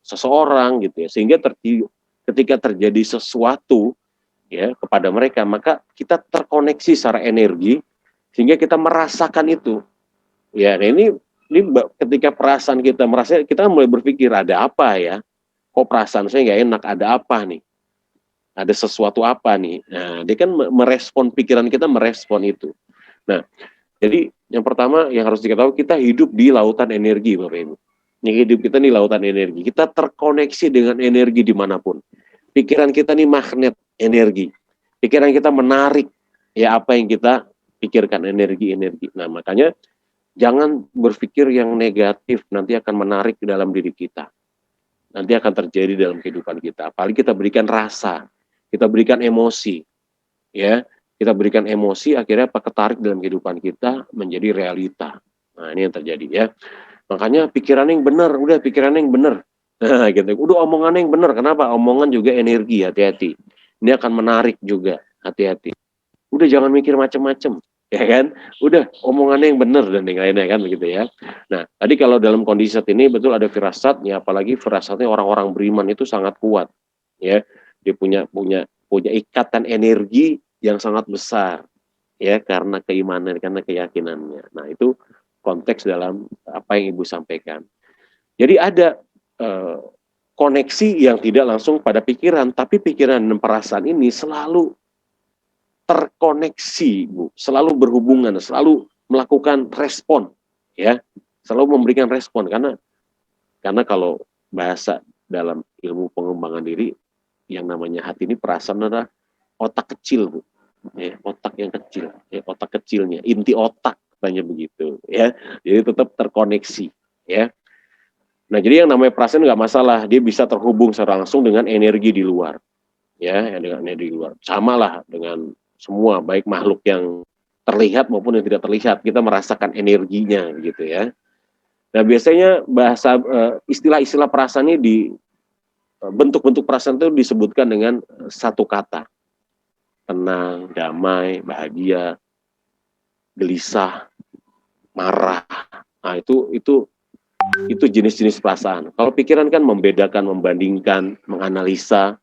seseorang gitu ya. Sehingga ketika terjadi sesuatu ya kepada mereka, maka kita terkoneksi secara energi sehingga kita merasakan itu. Ya, nah ini ketika perasaan kita merasa, kita mulai berpikir ada apa ya? Kok perasaan saya nggak enak? Ada apa nih? Ada sesuatu apa nih? Nah, dia kan merespon pikiran kita, merespon itu. Nah, jadi yang pertama yang harus diketahui, kita hidup di lautan energi, Bapak Ibu. Yang hidup kita di lautan energi. Kita terkoneksi dengan energi dimanapun. Pikiran kita nih magnet energi. Pikiran kita menarik ya apa yang kita pikirkan, energi-energi. Nah, makanya jangan berpikir yang negatif, nanti akan menarik ke dalam diri kita. Nanti akan terjadi dalam kehidupan kita. Apalagi kita berikan rasa, kita berikan emosi, ya. Kita berikan emosi, akhirnya ketarik dalam kehidupan kita menjadi realita. Nah, ini yang terjadi ya. Makanya pikiran yang benar, udah pikiran yang benar. Nah, gitu. Udah omongan yang benar. Kenapa? Omongan juga energi, hati-hati. Ini akan menarik juga, hati-hati. Udah jangan mikir macam-macam, ya kan? Udah omongannya yang benar dan yang lainnya kan begitu ya. Nah, tadi kalau dalam kondisi saat ini betul ada firasatnya, apalagi firasatnya orang-orang beriman itu sangat kuat, ya. Dia punya ikatan energi yang sangat besar, ya, karena keimanan, karena keyakinannya. Nah, itu konteks dalam apa yang Ibu sampaikan. Jadi ada koneksi yang tidak langsung pada pikiran, tapi pikiran dan perasaan ini selalu terkoneksi, Bu, selalu berhubungan, selalu melakukan respon, ya, selalu memberikan respon, karena kalau bahasa dalam ilmu pengembangan diri, yang namanya hati ini perasaan adalah otak kecil, Bu, ya, otak yang kecil, ya, otak kecilnya, inti otak, katanya begitu, ya, jadi tetap terkoneksi, ya. Nah, jadi yang namanya perasaan nggak masalah, dia bisa terhubung secara langsung dengan energi di luar, ya, dengan energi di luar, sama lah dengan semua, baik makhluk yang terlihat maupun yang tidak terlihat, kita merasakan energinya, gitu ya. Nah, biasanya bahasa istilah-istilah perasaan ini di bentuk-bentuk perasaan itu disebutkan dengan satu kata: tenang, damai, bahagia, gelisah, marah. Nah, itu jenis-jenis perasaan. Kalau pikiran kan membedakan, membandingkan, menganalisa,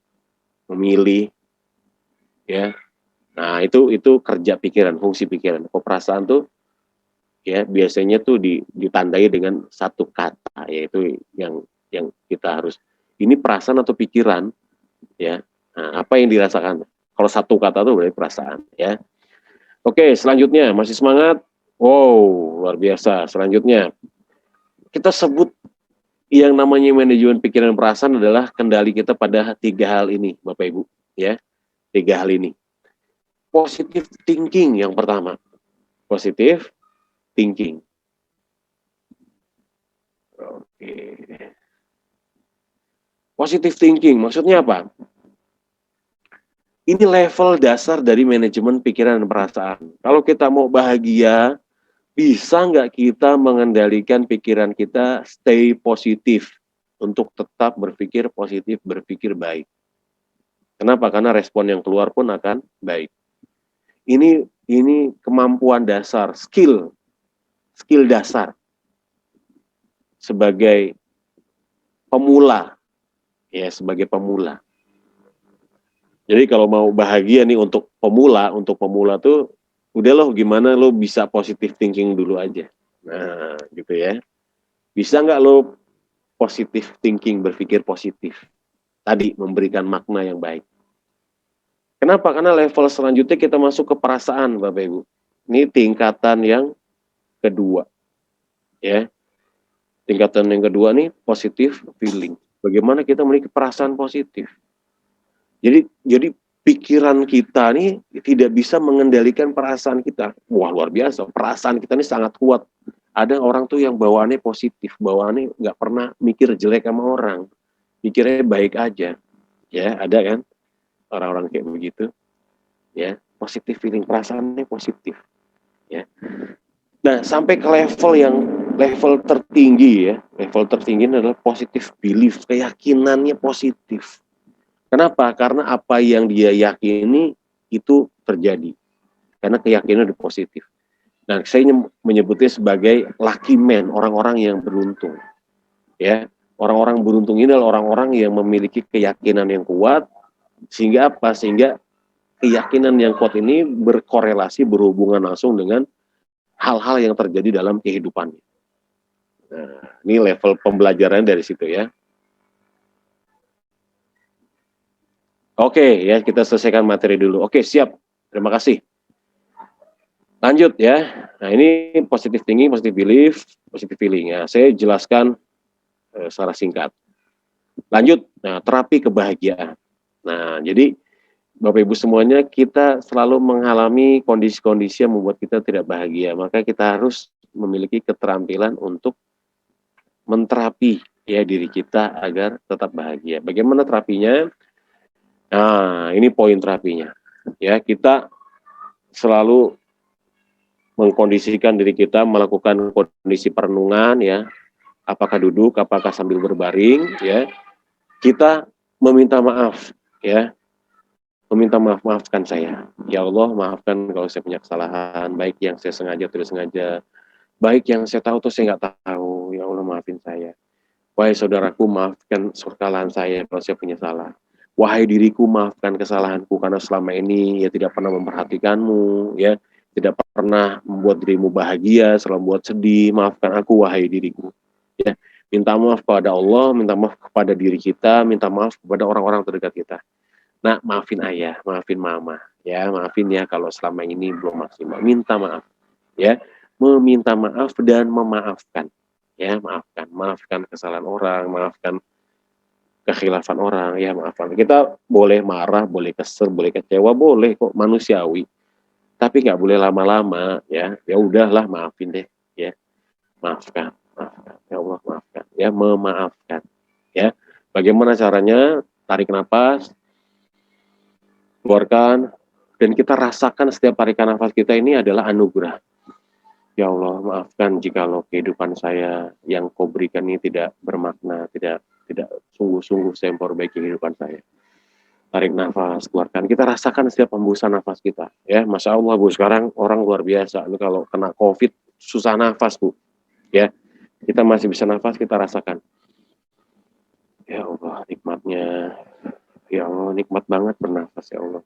memilih, ya. Nah, itu kerja pikiran, fungsi pikiran. Kalau perasaan tuh, ya, biasanya tuh ditandai dengan satu kata, yaitu yang kita harus, ini perasaan atau pikiran, ya. Nah, apa yang dirasakan? Kalau satu kata tuh berarti perasaan, ya. Oke, selanjutnya, masih semangat? Wow, luar biasa. Selanjutnya, kita sebut yang namanya manajemen pikiran dan perasaan adalah kendali kita pada 3 hal ini, Bapak Ibu, ya. 3 hal ini. Positive thinking yang pertama. Positive thinking. Oke. Positive thinking maksudnya apa? Ini level dasar dari manajemen pikiran dan perasaan. Kalau kita mau bahagia, bisa nggak kita mengendalikan pikiran kita stay positif untuk tetap berpikir positif, berpikir baik. Kenapa? Karena respon yang keluar pun akan baik. Ini kemampuan dasar, skill dasar sebagai pemula, ya, sebagai pemula. Jadi kalau mau bahagia nih untuk pemula tuh udah loh, gimana lo bisa positive thinking dulu aja. Nah, gitu ya. Bisa nggak lo positive thinking, berpikir positif? Tadi memberikan makna yang baik. Kenapa? Karena level selanjutnya kita masuk ke perasaan, Bapak Ibu. Ini tingkatan yang kedua, ya. Tingkatan yang kedua nih positive feeling. Bagaimana kita memiliki perasaan positif? Jadi pikiran kita nih tidak bisa mengendalikan perasaan kita. Wah, luar biasa. Perasaan kita ini sangat kuat. Ada orang tuh yang bawaannya positif, bawaannya nggak pernah mikir jelek sama orang, mikirnya baik aja. Ya, ada kan orang-orang kayak begitu. Ya, positive feeling, perasaannya positif. Ya. Nah, sampai ke level tertinggi, ya. Level tertinggi adalah positive belief, keyakinannya positif. Kenapa? Karena apa yang dia yakini itu terjadi. Karena keyakinan itu positif. Nah, saya menyebutnya sebagai lucky man, orang-orang yang beruntung. Ya, orang-orang beruntung ini adalah orang-orang yang memiliki keyakinan yang kuat, sehingga apa? Sehingga keyakinan yang kuat ini berkorelasi, berhubungan langsung dengan hal-hal yang terjadi dalam kehidupannya. Nah, ini level pembelajaran dari situ, ya. Oke, ya, kita selesaikan materi dulu. Oke, siap. Terima kasih. Lanjut, ya. Nah, ini positive thinking, positive belief, positive feeling. Ya, saya jelaskan secara singkat. Lanjut, nah, terapi kebahagiaan. Nah, jadi Bapak Ibu semuanya, kita selalu mengalami kondisi-kondisi yang membuat kita tidak bahagia. Maka kita harus memiliki keterampilan untuk menterapi, ya, diri kita agar tetap bahagia. Bagaimana terapinya? Nah, ini poin terapinya. Ya, kita selalu mengkondisikan diri kita melakukan kondisi perenungan, ya. Apakah duduk, apakah sambil berbaring, ya. Kita meminta maaf, ya. Meminta maaf, maafkan saya. Ya Allah, maafkan kalau saya punya kesalahan, baik yang saya sengaja tidak sengaja, baik yang saya tahu atau saya nggak tahu. Ya Allah, maafin saya. Wahai saudaraku, maafkan kesalahan saya kalau saya punya salah. Wahai diriku, maafkan kesalahanku karena selama ini ya tidak pernah memperhatikanmu, ya, tidak pernah membuat dirimu bahagia, selalu membuat sedih. Maafkan aku, wahai diriku. Ya, Minta maaf kepada Allah, minta maaf kepada diri kita, minta maaf kepada orang-orang terdekat kita. Nah, maafin ayah, maafin mama, ya, maafin ya kalau selama ini belum maksimal. Minta maaf, ya, meminta maaf dan memaafkan, ya, maafkan kesalahan orang, maafkan kekhilafan orang, ya, maafkan. Kita boleh marah, boleh kesel, boleh kecewa, boleh kok, manusiawi. Tapi nggak boleh lama-lama, ya. Ya udahlah, maafin deh, ya, maafkan, ya Allah, maafkan, ya, memaafkan, ya. Bagaimana caranya? Tarik nafas, keluarkan, dan kita rasakan setiap tarikan nafas kita ini adalah anugerah. Ya Allah, maafkan jikalau kehidupan saya yang kau berikan ini tidak bermakna, tidak sungguh-sungguh saya memperbaiki kehidupan saya. Tarik nafas, keluarkan. Kita rasakan setiap hembusan nafas kita. Ya, Masya Allah, Bu. Sekarang orang luar biasa. Ini kalau kena COVID, susah nafas, Bu. Ya, kita masih bisa nafas, kita rasakan. Ya Allah, nikmatnya. Ya Allah, nikmat banget bernafas, ya Allah.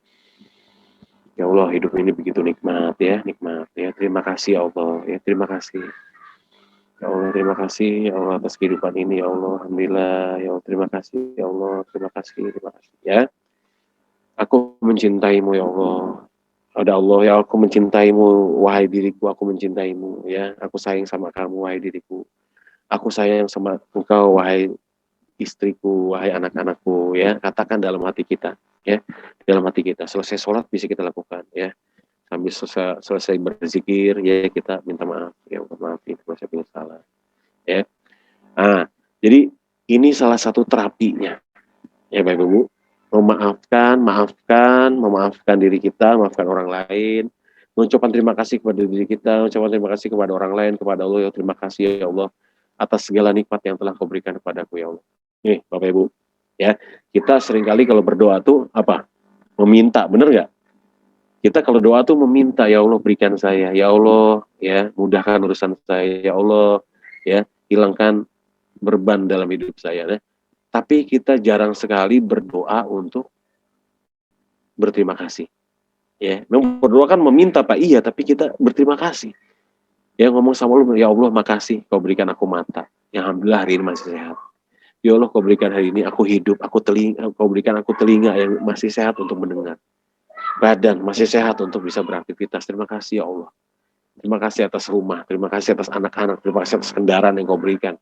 Ya Allah, hidup ini begitu nikmat ya, nikmat ya. Terima kasih ya Allah, ya terima kasih. Ya Allah, terima kasih ya Allah atas kehidupan ini ya Allah. Alhamdulillah ya Allah, terima kasih ya Allah, terima kasih ya. Aku mencintaimu ya Allah. Ada Allah ya, aku mencintaimu wahai diriku, aku mencintaimu ya. Aku sayang sama kamu wahai diriku. Aku sayang sama engkau wahai istriku, wahai anak-anakku ya. Katakan dalam hati kita ya. Dalam hati kita, selesai sholat bisa kita lakukan ya. Sambil selesai berzikir ya, kita minta maaf ya Allah, maafin kalau saya punya salah ya. Nah, jadi ini salah satu terapinya ya Bapak Ibu, memaafkan diri kita, maafkan orang lain, mengucapkan terima kasih kepada diri kita, mengucapkan terima kasih kepada orang lain, kepada Allah. Ya terima kasih ya Allah atas segala nikmat yang telah kau berikan kepadaku ya Allah. Nih Bapak Ibu ya, kita seringkali kalau berdoa tuh apa, meminta, bener nggak? Kita kalau doa tuh meminta, ya Allah berikan saya, ya Allah ya mudahkan urusan saya, ya Allah ya hilangkan beban dalam hidup saya. Nah, tapi kita jarang sekali berdoa untuk berterima kasih. Ya, memang berdoa kan meminta Pak, iya, tapi kita berterima kasih. Ya ngomong sama Allah, ya Allah makasih kau berikan aku mata, yang alhamdulillah hari ini masih sehat. Ya Allah kau berikan hari ini aku hidup, kau berikan aku telinga yang masih sehat untuk mendengar. Badan masih sehat untuk bisa beraktivitas. Terima kasih ya Allah. Terima kasih atas rumah, terima kasih atas anak-anak, terima kasih atas kendaraan yang kau berikan.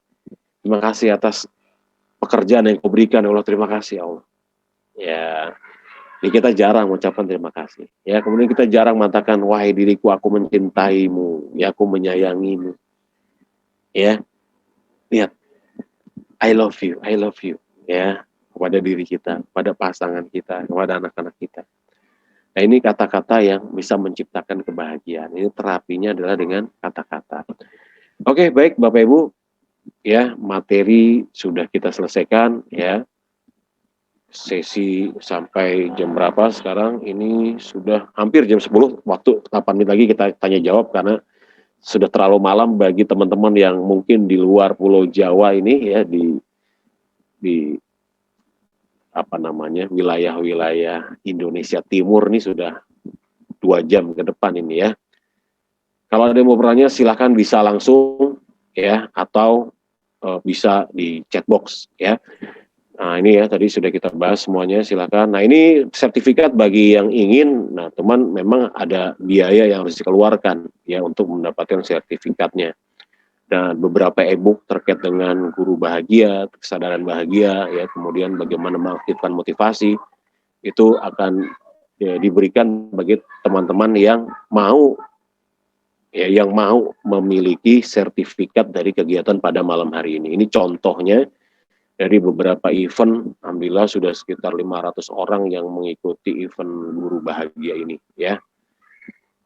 Terima kasih atas pekerjaan yang kau berikan ya Allah, terima kasih ya Allah. Ya, ini kita jarang mengucapkan terima kasih. Ya, kemudian kita jarang mengatakan wahai diriku aku mencintaimu, ya aku menyayangimu. Ya, lihat, I love you. Ya, kepada diri kita, kepada pasangan kita, kepada anak-anak kita. Nah, ini kata-kata yang bisa menciptakan kebahagiaan. Ini terapinya adalah dengan kata-kata. Oke, baik Bapak Ibu. Ya, materi sudah kita selesaikan ya. Sesi sampai jam berapa sekarang? Ini sudah hampir jam 10. Waktu 8 menit lagi kita tanya jawab karena sudah terlalu malam bagi teman-teman yang mungkin di luar Pulau Jawa ini ya, di wilayah-wilayah Indonesia Timur nih sudah 2 jam ke depan ini ya. Kalau ada yang mau bertanya silahkan bisa langsung ya, atau bisa di chatbox ya. Nah ini ya tadi sudah kita bahas semuanya, silakan. Nah ini sertifikat bagi yang ingin, nah teman memang ada biaya yang harus dikeluarkan ya untuk mendapatkan sertifikatnya. Dan beberapa e-book terkait dengan guru bahagia, kesadaran bahagia, ya kemudian bagaimana mengaktifkan motivasi, itu akan ya, diberikan bagi teman-teman yang mau memiliki sertifikat dari kegiatan pada malam hari ini. Ini contohnya dari beberapa event, alhamdulillah sudah sekitar 500 orang yang mengikuti event guru bahagia ini ya.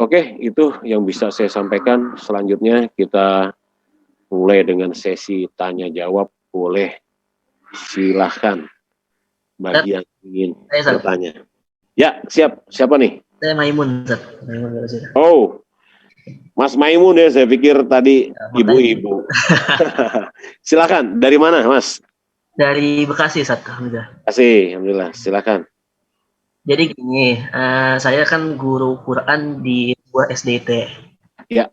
Oke, itu yang bisa saya sampaikan. Selanjutnya kita mulai dengan sesi tanya jawab. Boleh silahkan bagi yang ingin bertanya. Ya, siap. Siapa nih? Saya Maimun, Ustaz. Oh, Mas Maimun ya, saya pikir tadi ibu-ibu. Silakan, dari mana Mas? Dari Bekasi, Ustaz. Alhamdulillah. Bekasi, alhamdulillah. Silakan. Jadi gini, saya kan guru Quran di sebuah SDT. Ya.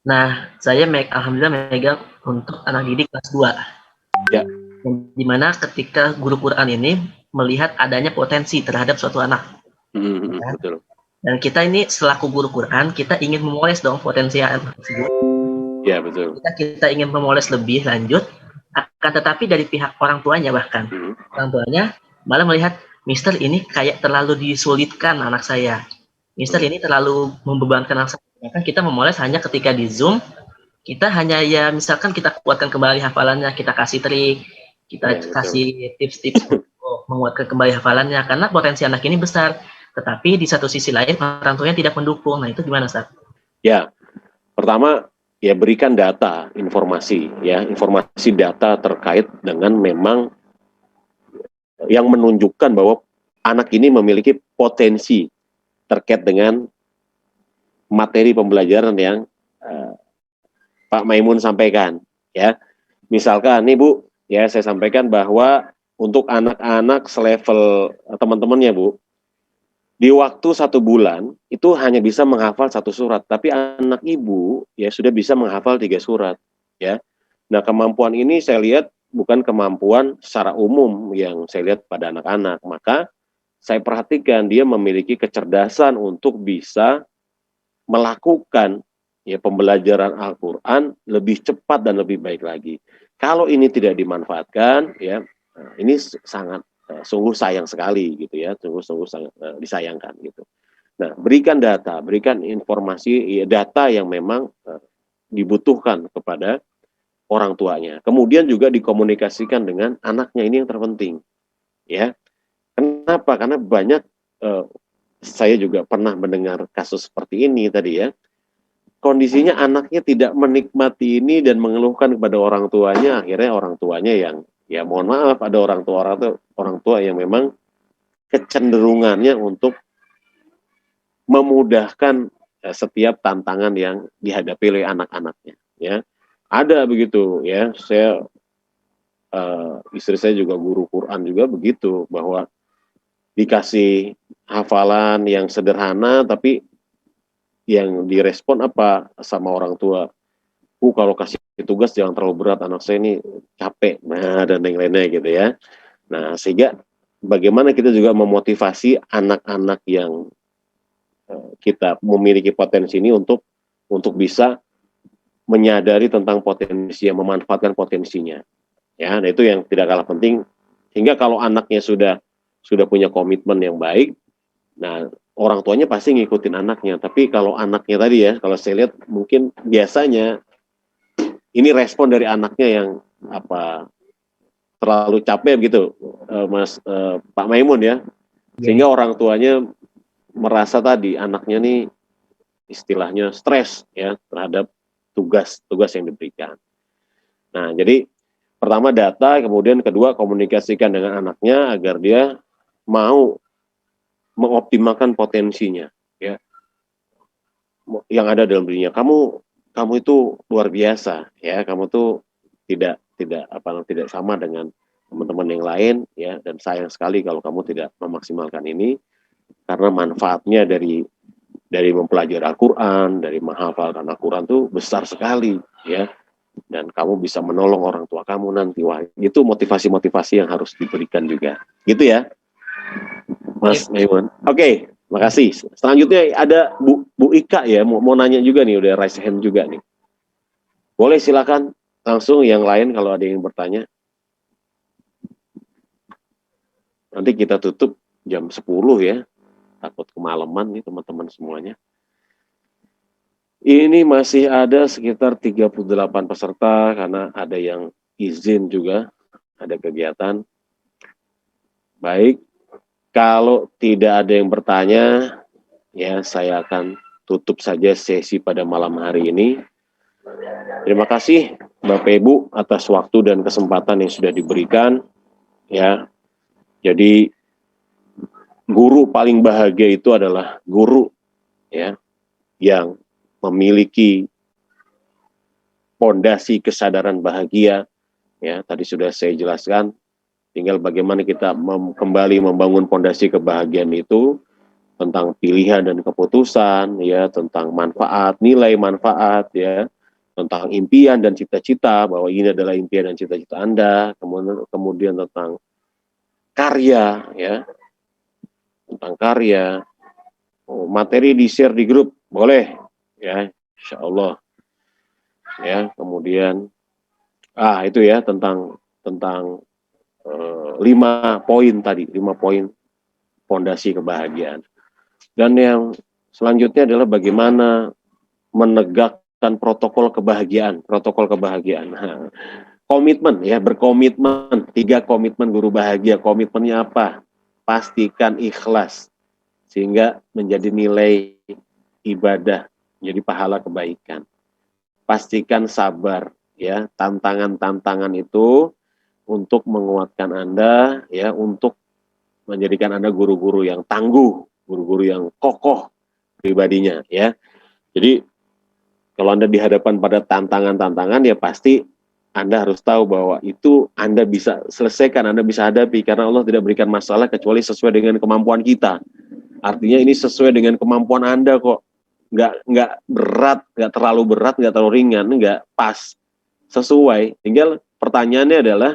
Nah, saya alhamdulillah megang untuk anak didik kelas 2. Ya. Yang dimana ketika guru Quran ini melihat adanya potensi terhadap suatu anak. Ya. Betul. Dan kita ini selaku guru Quran, kita ingin memoles dong potensi anak tersebut. Ya, betul. Kita ingin memoles lebih lanjut, akan tetapi dari pihak orang tuanya bahkan. Orang tuanya malah melihat, Mister ini kayak terlalu disulitkan anak saya. Mister ini terlalu membebankan anak saya. Maka kita memoles hanya ketika di Zoom, kita hanya ya misalkan kita kuatkan kembali hafalannya, kita kasih trik, kita kasih tips-tips untuk menguatkan kembali hafalannya, karena potensi anak ini besar. Tetapi di satu sisi lain orang tuanya tidak mendukung. Nah, itu gimana, Ustaz? Ya, pertama ya berikan data, informasi data terkait dengan memang yang menunjukkan bahwa anak ini memiliki potensi terkait dengan materi pembelajaran yang Pak Maimun sampaikan, ya. Misalkan nih Bu, ya saya sampaikan bahwa untuk anak-anak selevel teman-temannya Bu, di waktu 1 bulan itu hanya bisa menghafal 1 surat, tapi anak ibu ya sudah bisa menghafal 3 surat, ya. Nah, kemampuan ini saya lihat bukan kemampuan secara umum yang saya lihat pada anak-anak, maka saya perhatikan dia memiliki kecerdasan untuk bisa melakukan ya pembelajaran Al-Qur'an lebih cepat dan lebih baik lagi. Kalau ini tidak dimanfaatkan ya, ini sangat sungguh sayang sekali gitu ya, sungguh sangat disayangkan gitu. Nah, berikan data, berikan informasi ya, data yang memang dibutuhkan kepada orang tuanya. Kemudian juga dikomunikasikan dengan anaknya, ini yang terpenting. Ya. Kenapa? Karena banyak saya juga pernah mendengar kasus seperti ini tadi ya. Kondisinya anaknya tidak menikmati ini dan mengeluhkan kepada orang tuanya, akhirnya orang tuanya yang ya mohon maaf ada orang tua yang memang kecenderungannya untuk memudahkan setiap tantangan yang dihadapi oleh anak-anaknya ya. Ada begitu ya, saya istri saya juga guru Quran juga begitu, bahwa dikasih hafalan yang sederhana tapi yang direspon apa sama orang tua, kalau kasih tugas jangan terlalu berat, anak saya ini capek, nah dan lain-lainnya gitu ya. Nah, sehingga bagaimana kita juga memotivasi anak-anak yang kita memiliki potensi ini untuk bisa menyadari tentang potensi, yang memanfaatkan potensinya. Ya, nah itu yang tidak kalah penting. Hingga kalau anaknya sudah punya komitmen yang baik, nah orang tuanya pasti ngikutin anaknya. Tapi kalau anaknya tadi ya, kalau saya lihat mungkin biasanya ini respon dari anaknya yang terlalu capek begitu, Pak Maimun ya, sehingga orang tuanya merasa tadi anaknya nih istilahnya stres ya terhadap tugas yang diberikan. Nah, jadi pertama data, kemudian kedua komunikasikan dengan anaknya agar dia mau mengoptimalkan potensinya ya yang ada dalam dirinya. Kamu itu luar biasa ya, kamu tuh tidak sama dengan teman-teman yang lain ya, dan sayang sekali kalau kamu tidak memaksimalkan ini, karena manfaatnya dari mempelajari Al-Quran, dari menghafalkan Al-Quran tuh besar sekali ya, dan kamu bisa menolong orang tua kamu nanti. Wah, itu motivasi-motivasi yang harus diberikan juga gitu ya Mas Maimun. Oke, makasih. Selanjutnya ada Bu Ika ya, mau nanya juga nih, udah raise hand juga nih. Boleh silakan langsung yang lain kalau ada yang bertanya. Nanti kita tutup jam 10 ya. Takut kemalaman nih teman-teman semuanya. Ini masih ada sekitar 38 peserta karena ada yang izin juga, ada kegiatan. Baik, kalau tidak ada yang bertanya, ya saya akan tutup saja sesi pada malam hari ini. Terima kasih Bapak Ibu atas waktu dan kesempatan yang sudah diberikan. Ya, jadi guru paling bahagia itu adalah guru ya yang memiliki pondasi kesadaran bahagia. Ya, tadi sudah saya jelaskan. Tinggal bagaimana kita kembali membangun pondasi kebahagiaan itu tentang pilihan dan keputusan, ya, tentang manfaat, nilai manfaat, ya, tentang impian dan cita-cita, bahwa ini adalah impian dan cita-cita Anda, kemudian tentang karya, ya, tentang karya, materi di-share di grup, boleh, ya, insya Allah, ya, kemudian, itu ya, tentang 5 poin tadi, 5 poin fondasi kebahagiaan. Dan yang selanjutnya adalah bagaimana menegakkan protokol kebahagiaan. Nah, komitmen, ya, berkomitmen. 3 komitmen guru bahagia. Komitmennya apa? Pastikan ikhlas sehingga menjadi nilai ibadah, menjadi pahala kebaikan. Pastikan sabar, ya, tantangan-tantangan itu untuk menguatkan Anda, ya, untuk menjadikan Anda guru-guru yang tangguh, guru-guru yang kokoh pribadinya, ya. Jadi kalau Anda dihadapkan pada tantangan-tantangan, ya pasti Anda harus tahu bahwa itu Anda bisa selesaikan, Anda bisa hadapi, karena Allah tidak berikan masalah kecuali sesuai dengan kemampuan kita. Artinya ini sesuai dengan kemampuan Anda kok. Nggak berat, nggak terlalu berat, nggak terlalu ringan, nggak pas. Sesuai. Tinggal pertanyaannya adalah,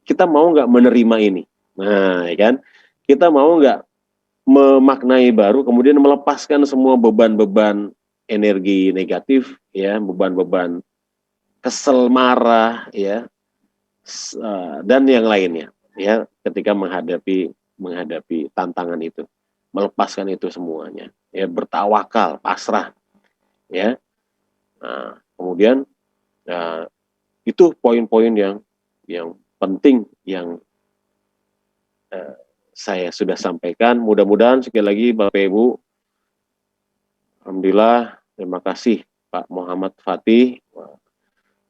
kita mau nggak menerima ini? Nah, ya kan? Kita mau nggak memaknai baru, kemudian melepaskan semua beban-beban energi negatif, ya, beban-beban kesel, marah, ya, dan yang lainnya, ya, ketika menghadapi tantangan itu, melepaskan itu semuanya, ya, bertawakal, pasrah, ya. Nah, kemudian, itu poin-poin yang penting yang saya sudah sampaikan. Mudah-mudahan sekali lagi Bapak Ibu, alhamdulillah, terima kasih Pak Muhammad Fatih.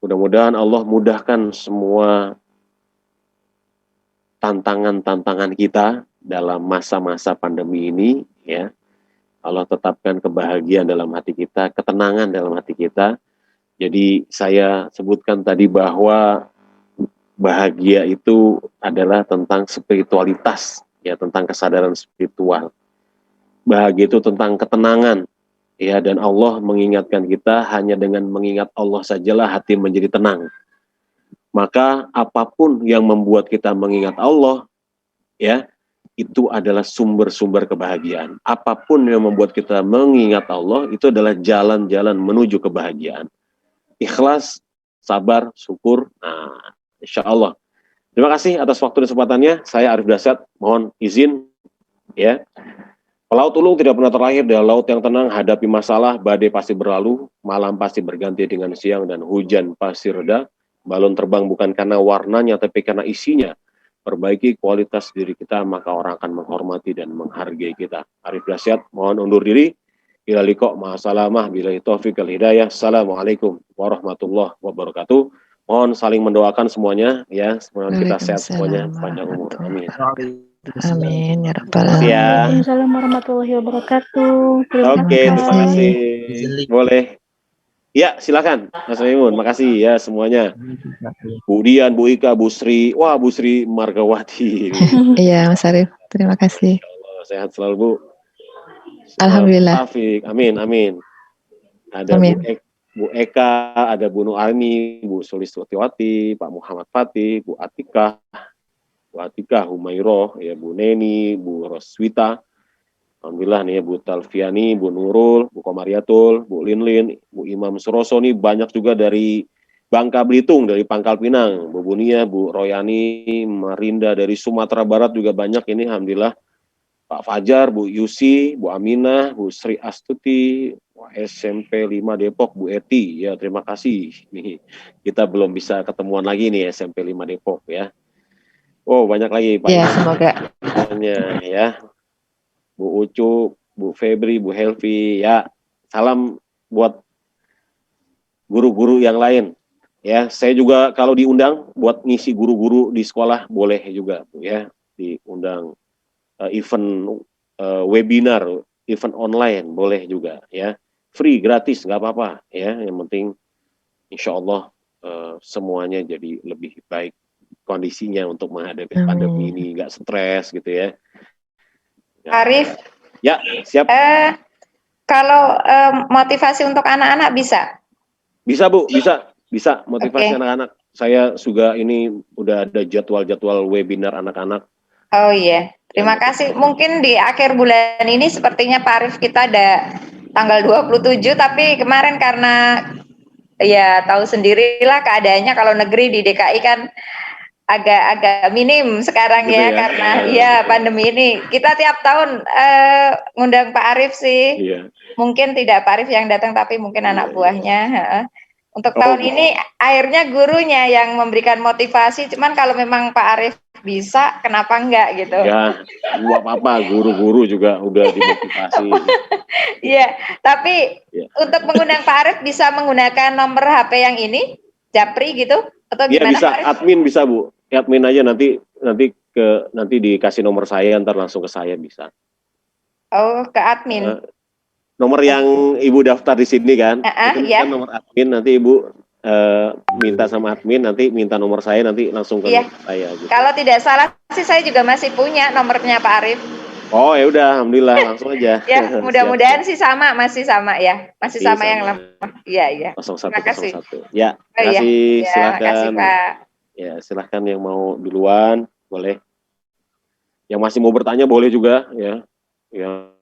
Mudah-mudahan Allah mudahkan semua tantangan-tantangan kita dalam masa-masa pandemi ini, ya. Allah tetapkan kebahagiaan dalam hati kita, ketenangan dalam hati kita. Jadi saya sebutkan tadi bahwa bahagia itu adalah tentang spiritualitas, ya, tentang kesadaran spiritual. Bahagia itu tentang ketenangan, ya, dan Allah mengingatkan kita, hanya dengan mengingat Allah sajalah hati menjadi tenang. Maka apapun yang membuat kita mengingat Allah, ya, itu adalah sumber-sumber kebahagiaan. Apapun yang membuat kita mengingat Allah, itu adalah jalan-jalan menuju kebahagiaan. Ikhlas, sabar, syukur. Nah, insya Allah. Terima kasih atas waktu dan kesempatannya. Saya Arif Dasyat, mohon izin, ya. Pelaut ulung tidak pernah terlahir dari laut yang tenang. Hadapi masalah, badai pasti berlalu, malam pasti berganti dengan siang, dan hujan pasti reda. Balon terbang bukan karena warnanya, tapi karena isinya. Perbaiki kualitas diri kita, maka orang akan menghormati dan menghargai kita. Arif Dasyat, mohon undur diri. Ila liqa, ma'asalamah, billahi taufiq wal hidayah. Assalamualaikum warahmatullahi wabarakatuh. Mohon saling mendoakan semuanya, ya. Semoga kita sehat semuanya, panjang umur. Amin. Amin ya rabbal Makasih ya. alamin. Waalaikumsalam warahmatullahi wabarakatuh. Oke, terima kasih. Izin. Boleh. Ya, silakan Mas Maimun. Makasih ya semuanya. Bu Dian, Bu Ika, Bu Sri. Wah, Bu Sri Margawati. Iya Mas Arif, terima kasih. Allah, sehat selalu Bu. Alhamdulillah. Taufik. Amin, amin. Ada Amin. Bu Eka, ada Bu Nuarni, Bu Sulistiwati, Pak Muhammad Fatih, Bu Atika, Humairoh, ya, Bu Neni, Bu Roswita. Alhamdulillah nih ya, Bu Talfiani, Bu Nurul, Bu Komariatul, Bu Linlin, Bu Imam Suroso, nih banyak juga dari Bangka Belitung, dari Pangkal Pinang, Bu Bunia, Bu Royani, Marinda dari Sumatera Barat juga banyak ini, alhamdulillah. Pak Fajar, Bu Yusi, Bu Aminah, Bu Sri Astuti, SMP 5 Depok, Bu Eti, ya terima kasih. Nih, kita belum bisa ketemuan lagi nih SMP 5 Depok ya. Oh banyak lagi Pak. Ya semoga. Ya. Bu Ucu, Bu Febri, Bu Helvi, ya salam buat guru-guru yang lain. Ya, saya juga kalau diundang buat ngisi guru-guru di sekolah boleh juga, ya, diundang event webinar, event online boleh juga, ya, free, gratis, nggak apa-apa, ya, yang penting insya Allah semuanya jadi lebih baik kondisinya untuk menghadapi pandemi ini, nggak stres gitu ya. Arif, Ya, siap. Kalau motivasi untuk anak-anak bisa? Bisa Bu, bisa motivasi Oke. anak-anak. Saya juga ini udah ada jadwal-jadwal webinar anak-anak. Oh iya, terima kasih. Mungkin di akhir bulan ini sepertinya Pak Arif kita ada tanggal 27, tapi kemarin karena ya tahu sendirilah keadaannya kalau negeri di DKI kan agak minim sekarang Gitu ya, ya? karena ya pandemi ini. Kita tiap tahun ngundang Pak Arif sih. Iya. Mungkin tidak Pak Arif yang datang, tapi mungkin anak buahnya. Untuk Oh, tahun ini akhirnya gurunya yang memberikan motivasi. Cuman kalau memang Pak Arif bisa, kenapa enggak gitu? Ya, nggak apa-apa. Guru-guru juga udah dimotivasi. Iya, tapi Ya. untuk mengundang Pak Arif bisa menggunakan nomor HP yang ini, Japri gitu, atau Iya gimana bisa, Pak Arif? admin bisa Bu. Admin aja nanti dikasih nomor saya, ntar langsung ke saya bisa. Oh, ke admin. Nomor yang Ibu daftar di sini kan, itu ya. kan nomor admin, nanti Ibu minta sama admin, nanti minta nomor saya, nanti langsung ke nomor saya. Gitu. Kalau tidak salah sih saya juga masih punya nomornya Pak Arif. Oh ya udah, alhamdulillah langsung aja. Ya, mudah-mudahan sih sama, masih sama ya, masih sama yang lama. Iya, iya. 0101. Ya, Oh, iya. kasih, Ya, silakan. makasih Pak. Ya, silahkan yang mau duluan, boleh. Yang masih mau bertanya boleh juga, ya. Ya.